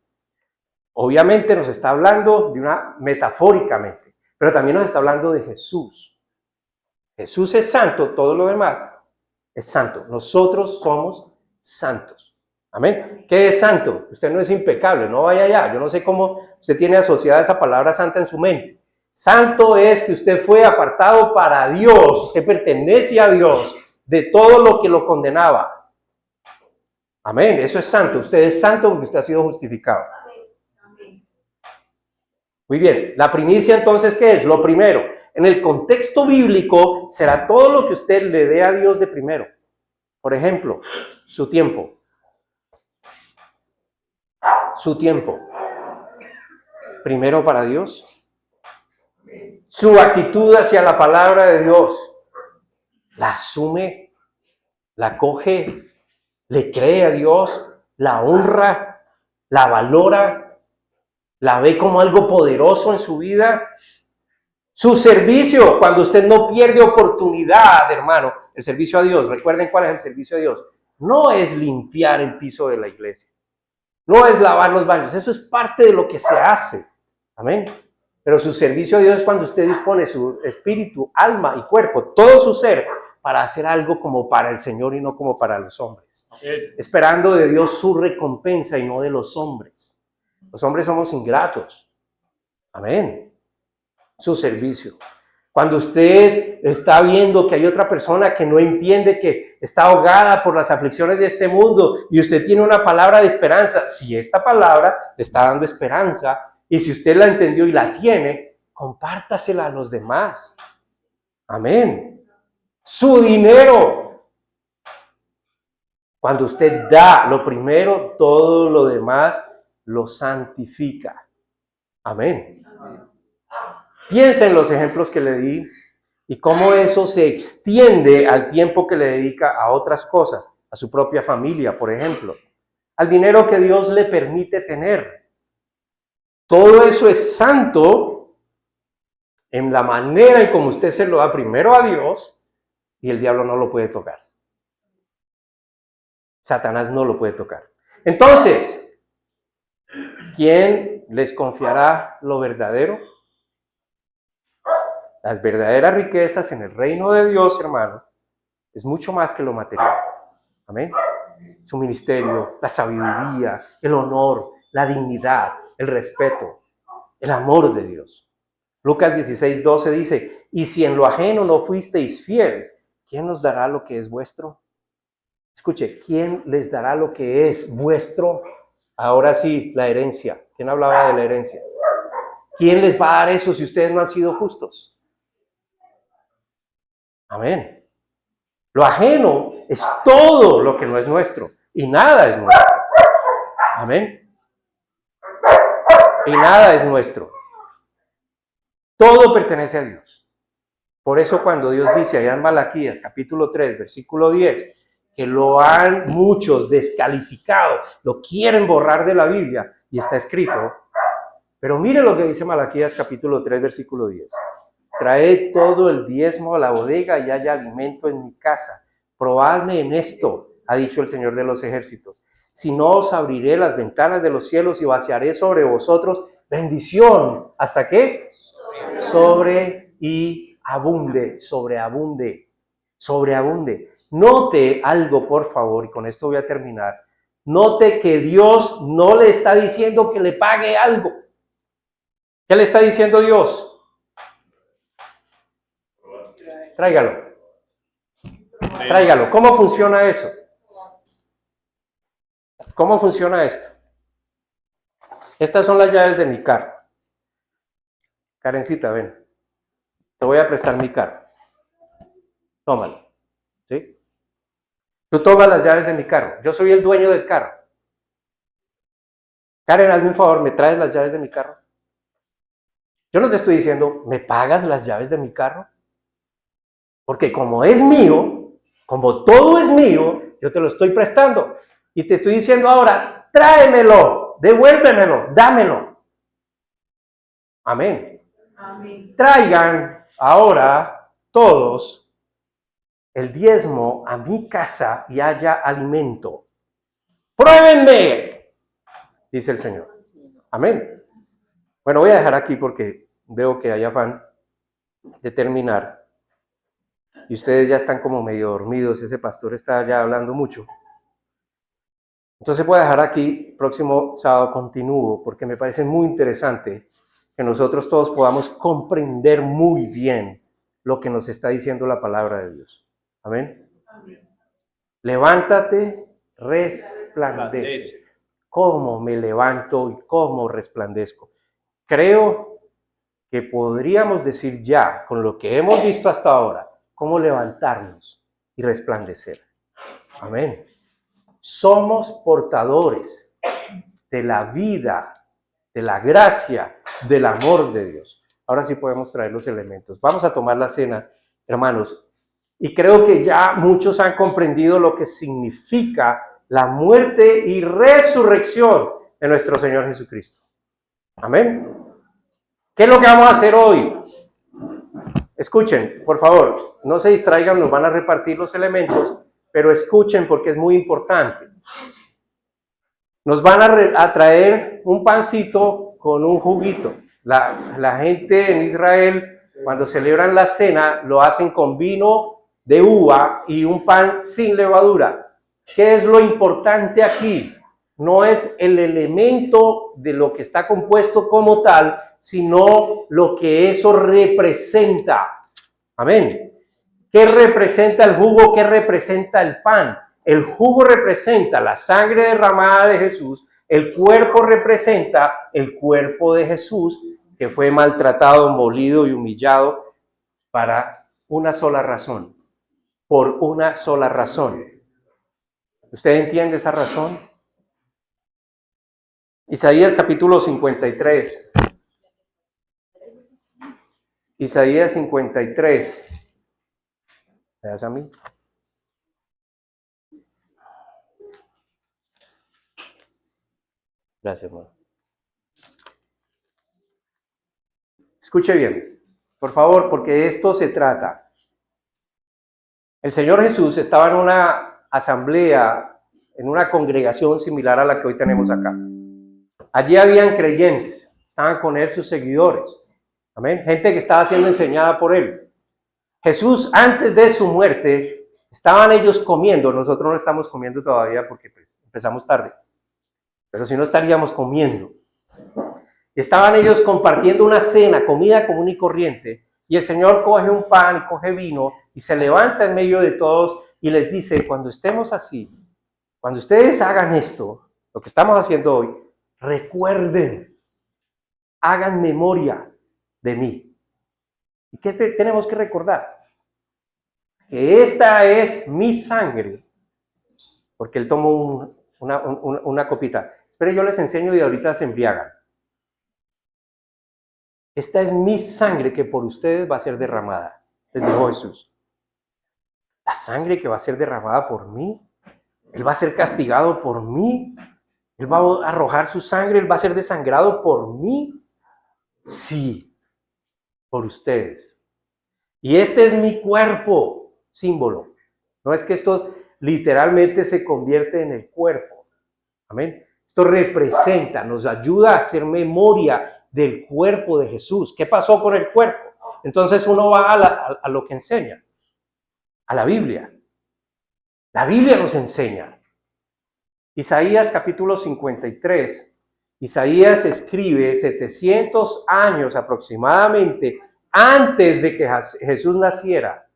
Obviamente nos está hablando de una metafóricamente, pero también nos está hablando de Jesús. Jesús es santo, todo lo demás es santo. Nosotros somos santos. Amén. ¿Qué es santo? Usted no es impecable, no vaya allá. Yo no sé cómo usted tiene asociada esa palabra santa en su mente. Santo es que usted fue apartado para Dios, usted pertenece a Dios de todo lo que lo condenaba. Amén, eso es santo. Usted es santo porque usted ha sido justificado. Muy bien, la primicia entonces, ¿qué es? Lo primero, en el contexto bíblico será todo lo que usted le dé a Dios de primero. Por ejemplo, su tiempo. Su tiempo. Primero para Dios. Su actitud hacia la palabra de Dios. La asume, la coge, le cree a Dios, la honra, la valora, la ve como algo poderoso en su vida. Su servicio, cuando usted no pierde oportunidad, hermano, el servicio a Dios, recuerden cuál es el servicio a Dios, no es limpiar el piso de la iglesia, no es lavar los baños, eso es parte de lo que se hace, amén. Pero su servicio a Dios es cuando usted dispone su espíritu, alma y cuerpo, todo su ser, para hacer algo como para el Señor y no como para los hombres, esperando de Dios su recompensa y no de los hombres. Los hombres somos ingratos, amén. Su servicio. Cuando usted está viendo que hay otra persona que no entiende, que está ahogada por las aflicciones de este mundo y usted tiene una palabra de esperanza, si esta palabra le está dando esperanza y si usted la entendió y la tiene, compártasela a los demás. Amén. Su dinero. Cuando usted da lo primero, todo lo demás lo santifica. Amén. Piensa en los ejemplos que le di y cómo eso se extiende al tiempo que le dedica a otras cosas, a su propia familia, por ejemplo, al dinero que Dios le permite tener. Todo eso es santo en la manera en como usted se lo da primero a Dios y el diablo no lo puede tocar. Satanás no lo puede tocar. Entonces, ¿quién les confiará lo verdadero? Las verdaderas riquezas en el reino de Dios, hermanos, es mucho más que lo material. Amén. Su ministerio, la sabiduría, el honor, la dignidad, el respeto, el amor de Dios. Lucas 16:12 dice, y si en lo ajeno no fuisteis fieles, ¿quién nos dará lo que es vuestro? Escuche, ¿quién les dará lo que es vuestro? Ahora sí, la herencia. ¿Quién hablaba de la herencia? ¿Quién les va a dar eso si ustedes no han sido justos? Amén. Lo ajeno es todo lo que no es nuestro y nada es nuestro. Amén. Y nada es nuestro. Todo pertenece a Dios. Por eso cuando Dios dice allá en Malaquías capítulo 3, versículo 10, que lo han muchos descalificado, lo quieren borrar de la Biblia y está escrito, pero mire lo que dice Malaquías capítulo 3, versículo 10. Traed todo el diezmo a la bodega y haya alimento en mi casa. Probadme en esto, ha dicho el Señor de los ejércitos. Si no, os abriré las ventanas de los cielos y vaciaré sobre vosotros bendición. ¿Hasta qué? Sobre y abunde, sobreabunde, sobreabunde. Note algo, por favor, y con esto voy a terminar. Note que Dios no le está diciendo que le pague algo. ¿Qué le está diciendo Dios? Tráigalo. Tráigalo. ¿Cómo funciona eso? ¿Cómo funciona esto? Estas son las llaves de mi carro. Karencita, ven. Te voy a prestar mi carro. Tómalo. ¿Sí? Tú tomas las llaves de mi carro. Yo soy el dueño del carro. Karen, hazme un favor, ¿me traes las llaves de mi carro? Yo no te estoy diciendo, ¿me pagas las llaves de mi carro? Porque como es mío, como todo es mío, yo te lo estoy prestando. Y te estoy diciendo ahora, tráemelo, devuélvemelo, dámelo. Amén. Amén. Traigan ahora todos el diezmo a mi casa y haya alimento. Pruébenme, dice el Señor. Amén. Bueno, voy a dejar aquí porque veo que hay afán de terminar. Y ustedes ya están como medio dormidos, ese pastor está ya hablando mucho. Entonces voy a dejar aquí, próximo sábado continúo, porque me parece muy interesante que nosotros todos podamos comprender muy bien lo que nos está diciendo la palabra de Dios. Amén. Amén. Levántate, resplandece. ¿Cómo me levanto y cómo resplandezco? Creo que podríamos decir ya, con lo que hemos visto hasta ahora, cómo levantarnos y resplandecer. Amén. Somos portadores de la vida, de la gracia, del amor de Dios. Ahora sí podemos traer los elementos. Vamos a tomar la cena, hermanos. Y creo que ya muchos han comprendido lo que significa la muerte y resurrección de nuestro Señor Jesucristo. Amén. ¿Qué es lo que vamos a hacer hoy? Escuchen, por favor, no se distraigan, nos van a repartir los elementos, pero escuchen porque es muy importante. Nos van a traer un pancito con un juguito. La gente en Israel, cuando celebran la cena, lo hacen con vino de uva y un pan sin levadura. ¿Qué es lo importante aquí? No es el elemento de lo que está compuesto como tal, sino lo que eso representa. Amén. ¿Qué representa el jugo? ¿Qué representa el pan? El jugo representa la sangre derramada de Jesús, el cuerpo representa el cuerpo de Jesús, que fue maltratado, molido y humillado para una sola razón, por una sola razón. ¿Usted entiende esa razón? Isaías capítulo 53. Isaías 53. ¿Me das a mí? Gracias, hermano. Escuche bien, por favor, porque de esto se trata. El Señor Jesús estaba en una asamblea, en una congregación similar a la que hoy tenemos acá. Allí habían creyentes, estaban con él sus seguidores. Amén. Gente que estaba siendo enseñada por él. Jesús, antes de su muerte, estaban ellos comiendo. Nosotros no estamos comiendo todavía porque pues, empezamos tarde. Pero si no estaríamos comiendo. Estaban ellos compartiendo una cena, comida común y corriente, y el Señor coge un pan y coge vino y se levanta en medio de todos y les dice, cuando estemos así, cuando ustedes hagan esto, lo que estamos haciendo hoy, recuerden, hagan memoria de mí. ¿Y qué tenemos que recordar? Que esta es mi sangre, porque él tomó una copita. Espero yo les enseño y ahorita se embriagan. Esta es mi sangre que por ustedes va a ser derramada, les dijo Jesús. La sangre que va a ser derramada por mí, él va a ser castigado por mí, él va a arrojar su sangre, él va a ser desangrado por mí. Sí, por ustedes. Y este es mi cuerpo, símbolo. No es que esto literalmente se convierte en el cuerpo. Amén. Esto representa, nos ayuda a hacer memoria del cuerpo de Jesús. ¿Qué pasó con el cuerpo? Entonces uno va a lo que enseña, a la Biblia. La Biblia nos enseña. Isaías capítulo 53. Isaías escribe 700 años aproximadamente antes de que Jesús naciera.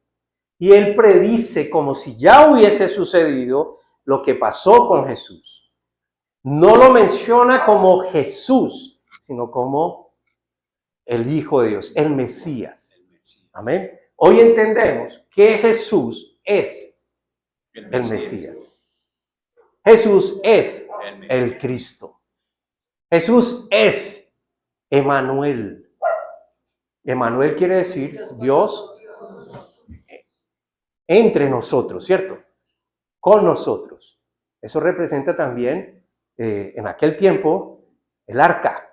Y él predice como si ya hubiese sucedido lo que pasó con Jesús. No lo menciona como Jesús, sino como el Hijo de Dios, el Mesías. Amén. Hoy entendemos que Jesús es el Mesías. Jesús es el Cristo. Jesús es Emmanuel. Emmanuel quiere decir Dios entre nosotros, ¿cierto? Con nosotros. Eso representa también, en aquel tiempo, el arca.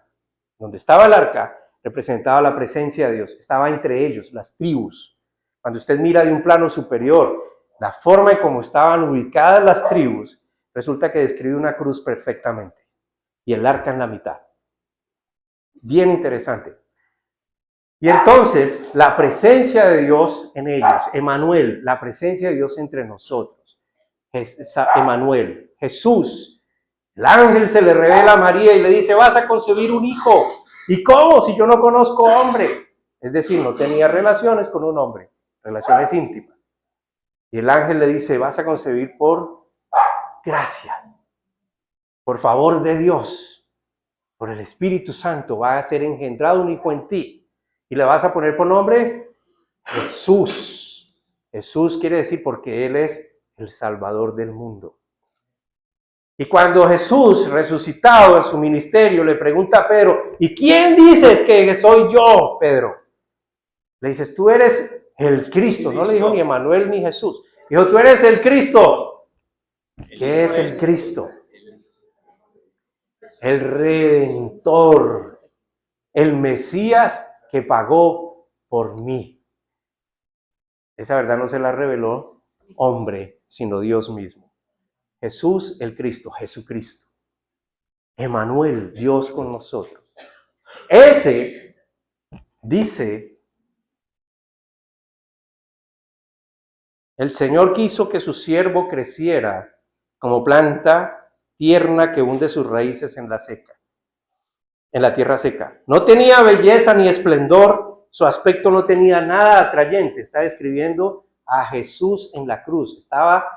Donde estaba el arca, representaba la presencia de Dios. Estaba entre ellos, las tribus. Cuando usted mira de un plano superior, la forma en cómo estaban ubicadas las tribus, resulta que describe una cruz perfectamente. Y el arca en la mitad. Bien interesante. Y entonces, la presencia de Dios en ellos, Emmanuel, la presencia de Dios entre nosotros, Emmanuel, Jesús, el ángel se le revela a María y le dice, vas a concebir un hijo. ¿Y cómo? Si yo no conozco hombre. Es decir, no tenía relaciones con un hombre, relaciones íntimas. Y el ángel le dice, vas a concebir por gracia, por favor de Dios, por el Espíritu Santo, va a ser engendrado un hijo en ti. Y le vas a poner por nombre Jesús. Jesús quiere decir porque Él es el Salvador del mundo. Y cuando Jesús, resucitado en su ministerio, le pregunta a Pedro, ¿y quién dices que soy yo, Pedro? Le dices, tú eres el Cristo. No le dijo ni Emmanuel ni Jesús. Dijo, tú eres el Cristo. ¿Qué es el Cristo? El Redentor, el Mesías que pagó por mí. Esa verdad no se la reveló hombre, sino Dios mismo. Jesús el Cristo, Jesucristo. Emmanuel, Dios con nosotros. Ese dice, el Señor quiso que su siervo creciera como planta tierna que hunde sus raíces en la tierra seca. No tenía belleza ni esplendor, su aspecto no tenía nada atrayente. Está describiendo a Jesús en la cruz. Estaba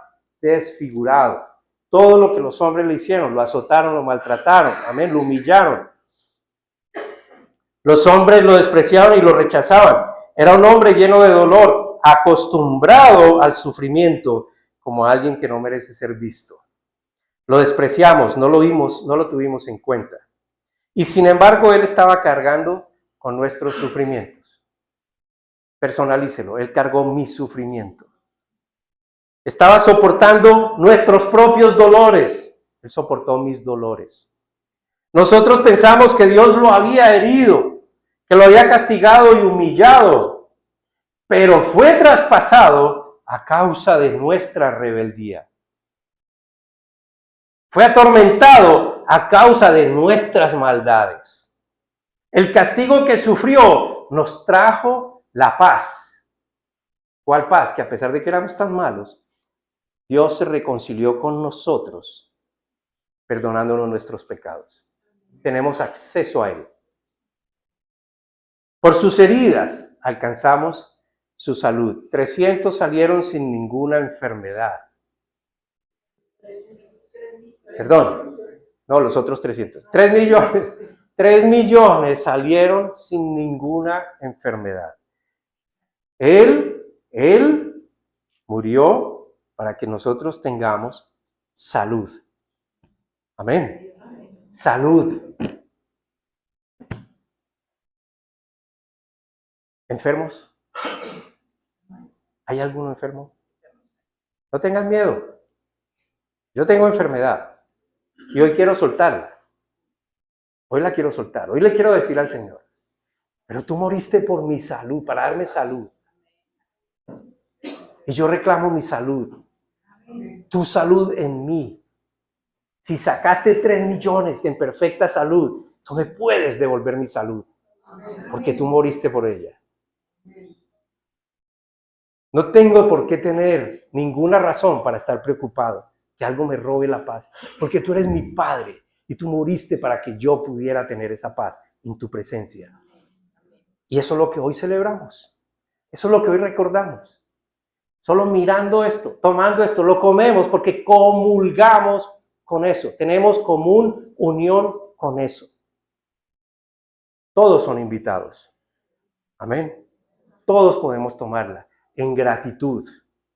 desfigurado. Todo lo que los hombres le hicieron, lo azotaron, lo maltrataron, amén, lo humillaron. Los hombres lo despreciaban y lo rechazaban. Era un hombre lleno de dolor, acostumbrado al sufrimiento, como alguien que no merece ser visto. Lo despreciamos, no lo vimos, no lo tuvimos en cuenta. Y sin embargo, Él estaba cargando con nuestros sufrimientos. Personalícelo, Él cargó mi sufrimiento. Estaba soportando nuestros propios dolores. Él soportó mis dolores. Nosotros pensamos que Dios lo había herido, que lo había castigado y humillado, pero fue traspasado a causa de nuestra rebeldía. Fue atormentado a causa de nuestras maldades. El castigo que sufrió nos trajo la paz. ¿Cuál paz? Que a pesar de que éramos tan malos, Dios se reconcilió con nosotros, perdonándonos nuestros pecados. Tenemos acceso a Él. Por sus heridas alcanzamos su salud. 300 salieron sin ninguna enfermedad. Perdón, no, los otros 300. 3 millones salieron sin ninguna enfermedad. Él murió para que nosotros tengamos salud. Amén. Salud. ¿Enfermos? ¿Hay alguno enfermo? No tengan miedo. Yo tengo enfermedad y hoy quiero soltarla. Hoy la quiero soltar. Hoy le quiero decir al Señor, pero tú moriste por mi salud, para darme salud. Y yo reclamo mi salud. Tu salud en mí. Si sacaste 3 millones en perfecta salud, tú me puedes devolver mi salud. Porque tú moriste por ella. No tengo por qué tener ninguna razón para estar preocupado que algo me robe la paz. Porque tú eres mi Padre y tú moriste para que yo pudiera tener esa paz en tu presencia. Y eso es lo que hoy celebramos. Eso es lo que hoy recordamos. Solo mirando esto, tomando esto, lo comemos porque comulgamos con eso. Tenemos común unión con eso. Todos son invitados. Amén. Todos podemos tomarla en gratitud,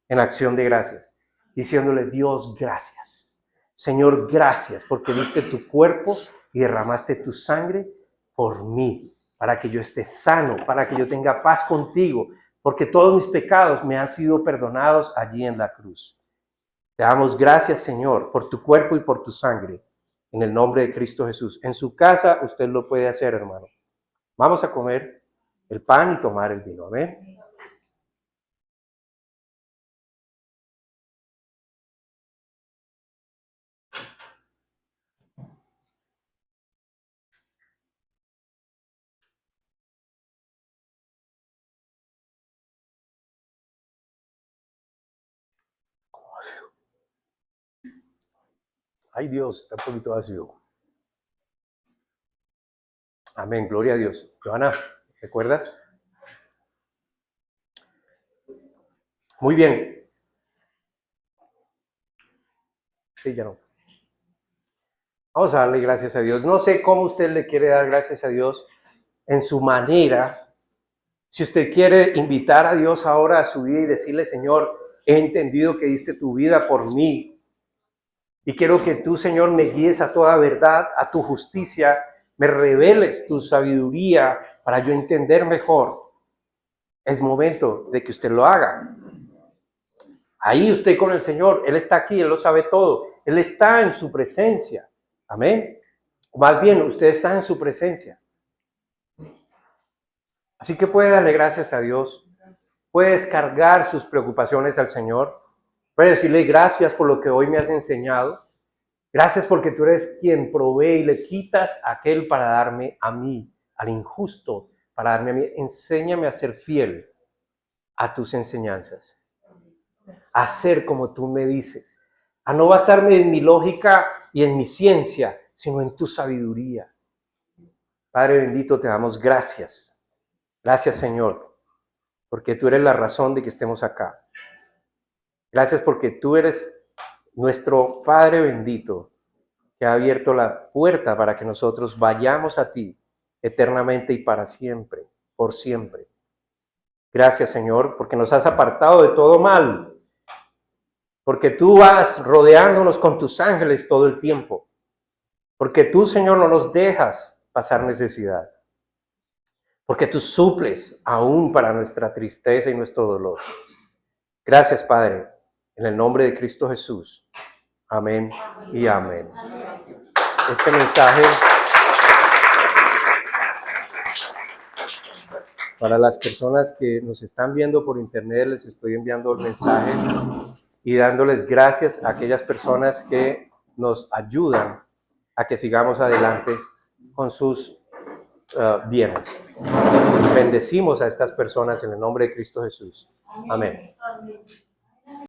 en acción de gracias, diciéndole: Dios, gracias. Señor, gracias porque diste tu cuerpo y derramaste tu sangre por mí, para que yo esté sano, para que yo tenga paz contigo, porque todos mis pecados me han sido perdonados allí en la cruz. Te damos gracias, Señor, por tu cuerpo y por tu sangre, en el nombre de Cristo Jesús. En su casa usted lo puede hacer, hermano. Vamos a comer el pan y tomar el vino. Amén. Ay, Dios, está un poquito vacío. Amén, gloria a Dios. Johanna, ¿recuerdas? Muy bien. Sí, ya no. Vamos a darle gracias a Dios. No sé cómo usted le quiere dar gracias a Dios en su manera. Si usted quiere invitar a Dios ahora a su vida y decirle: Señor, he entendido que diste tu vida por mí. Y quiero que tú, Señor, me guíes a toda verdad, a tu justicia, me reveles tu sabiduría para yo entender mejor. Es momento de que usted lo haga. Ahí usted con el Señor, Él está aquí, Él lo sabe todo. Él está en su presencia. Amén. Más bien, usted está en su presencia. Así que puede darle gracias a Dios, puede descargar sus preocupaciones al Señor, puede decirle gracias por lo que hoy me has enseñado, gracias porque tú eres quien provee y le quitas a aquel para darme a mí, al injusto, para darme a mí. Enséñame a ser fiel a tus enseñanzas, a ser como tú me dices, a no basarme en mi lógica y en mi ciencia, sino en tu sabiduría. Padre bendito, te damos gracias. Gracias, Señor, porque tú eres la razón de que estemos acá. Gracias porque tú eres nuestro Padre bendito, que ha abierto la puerta para que nosotros vayamos a ti eternamente y para siempre, por siempre. Gracias, Señor, porque nos has apartado de todo mal, porque tú vas rodeándonos con tus ángeles todo el tiempo, porque tú, Señor, no nos dejas pasar necesidad, porque tú suples aún para nuestra tristeza y nuestro dolor. Gracias, Padre, en el nombre de Cristo Jesús. Amén y amén. Este mensaje para las personas que nos están viendo por internet, les estoy enviando el mensaje y dándoles gracias a aquellas personas que nos ayudan a que sigamos adelante con sus bienes. Bendecimos a estas personas en el nombre de Cristo Jesús. Amén.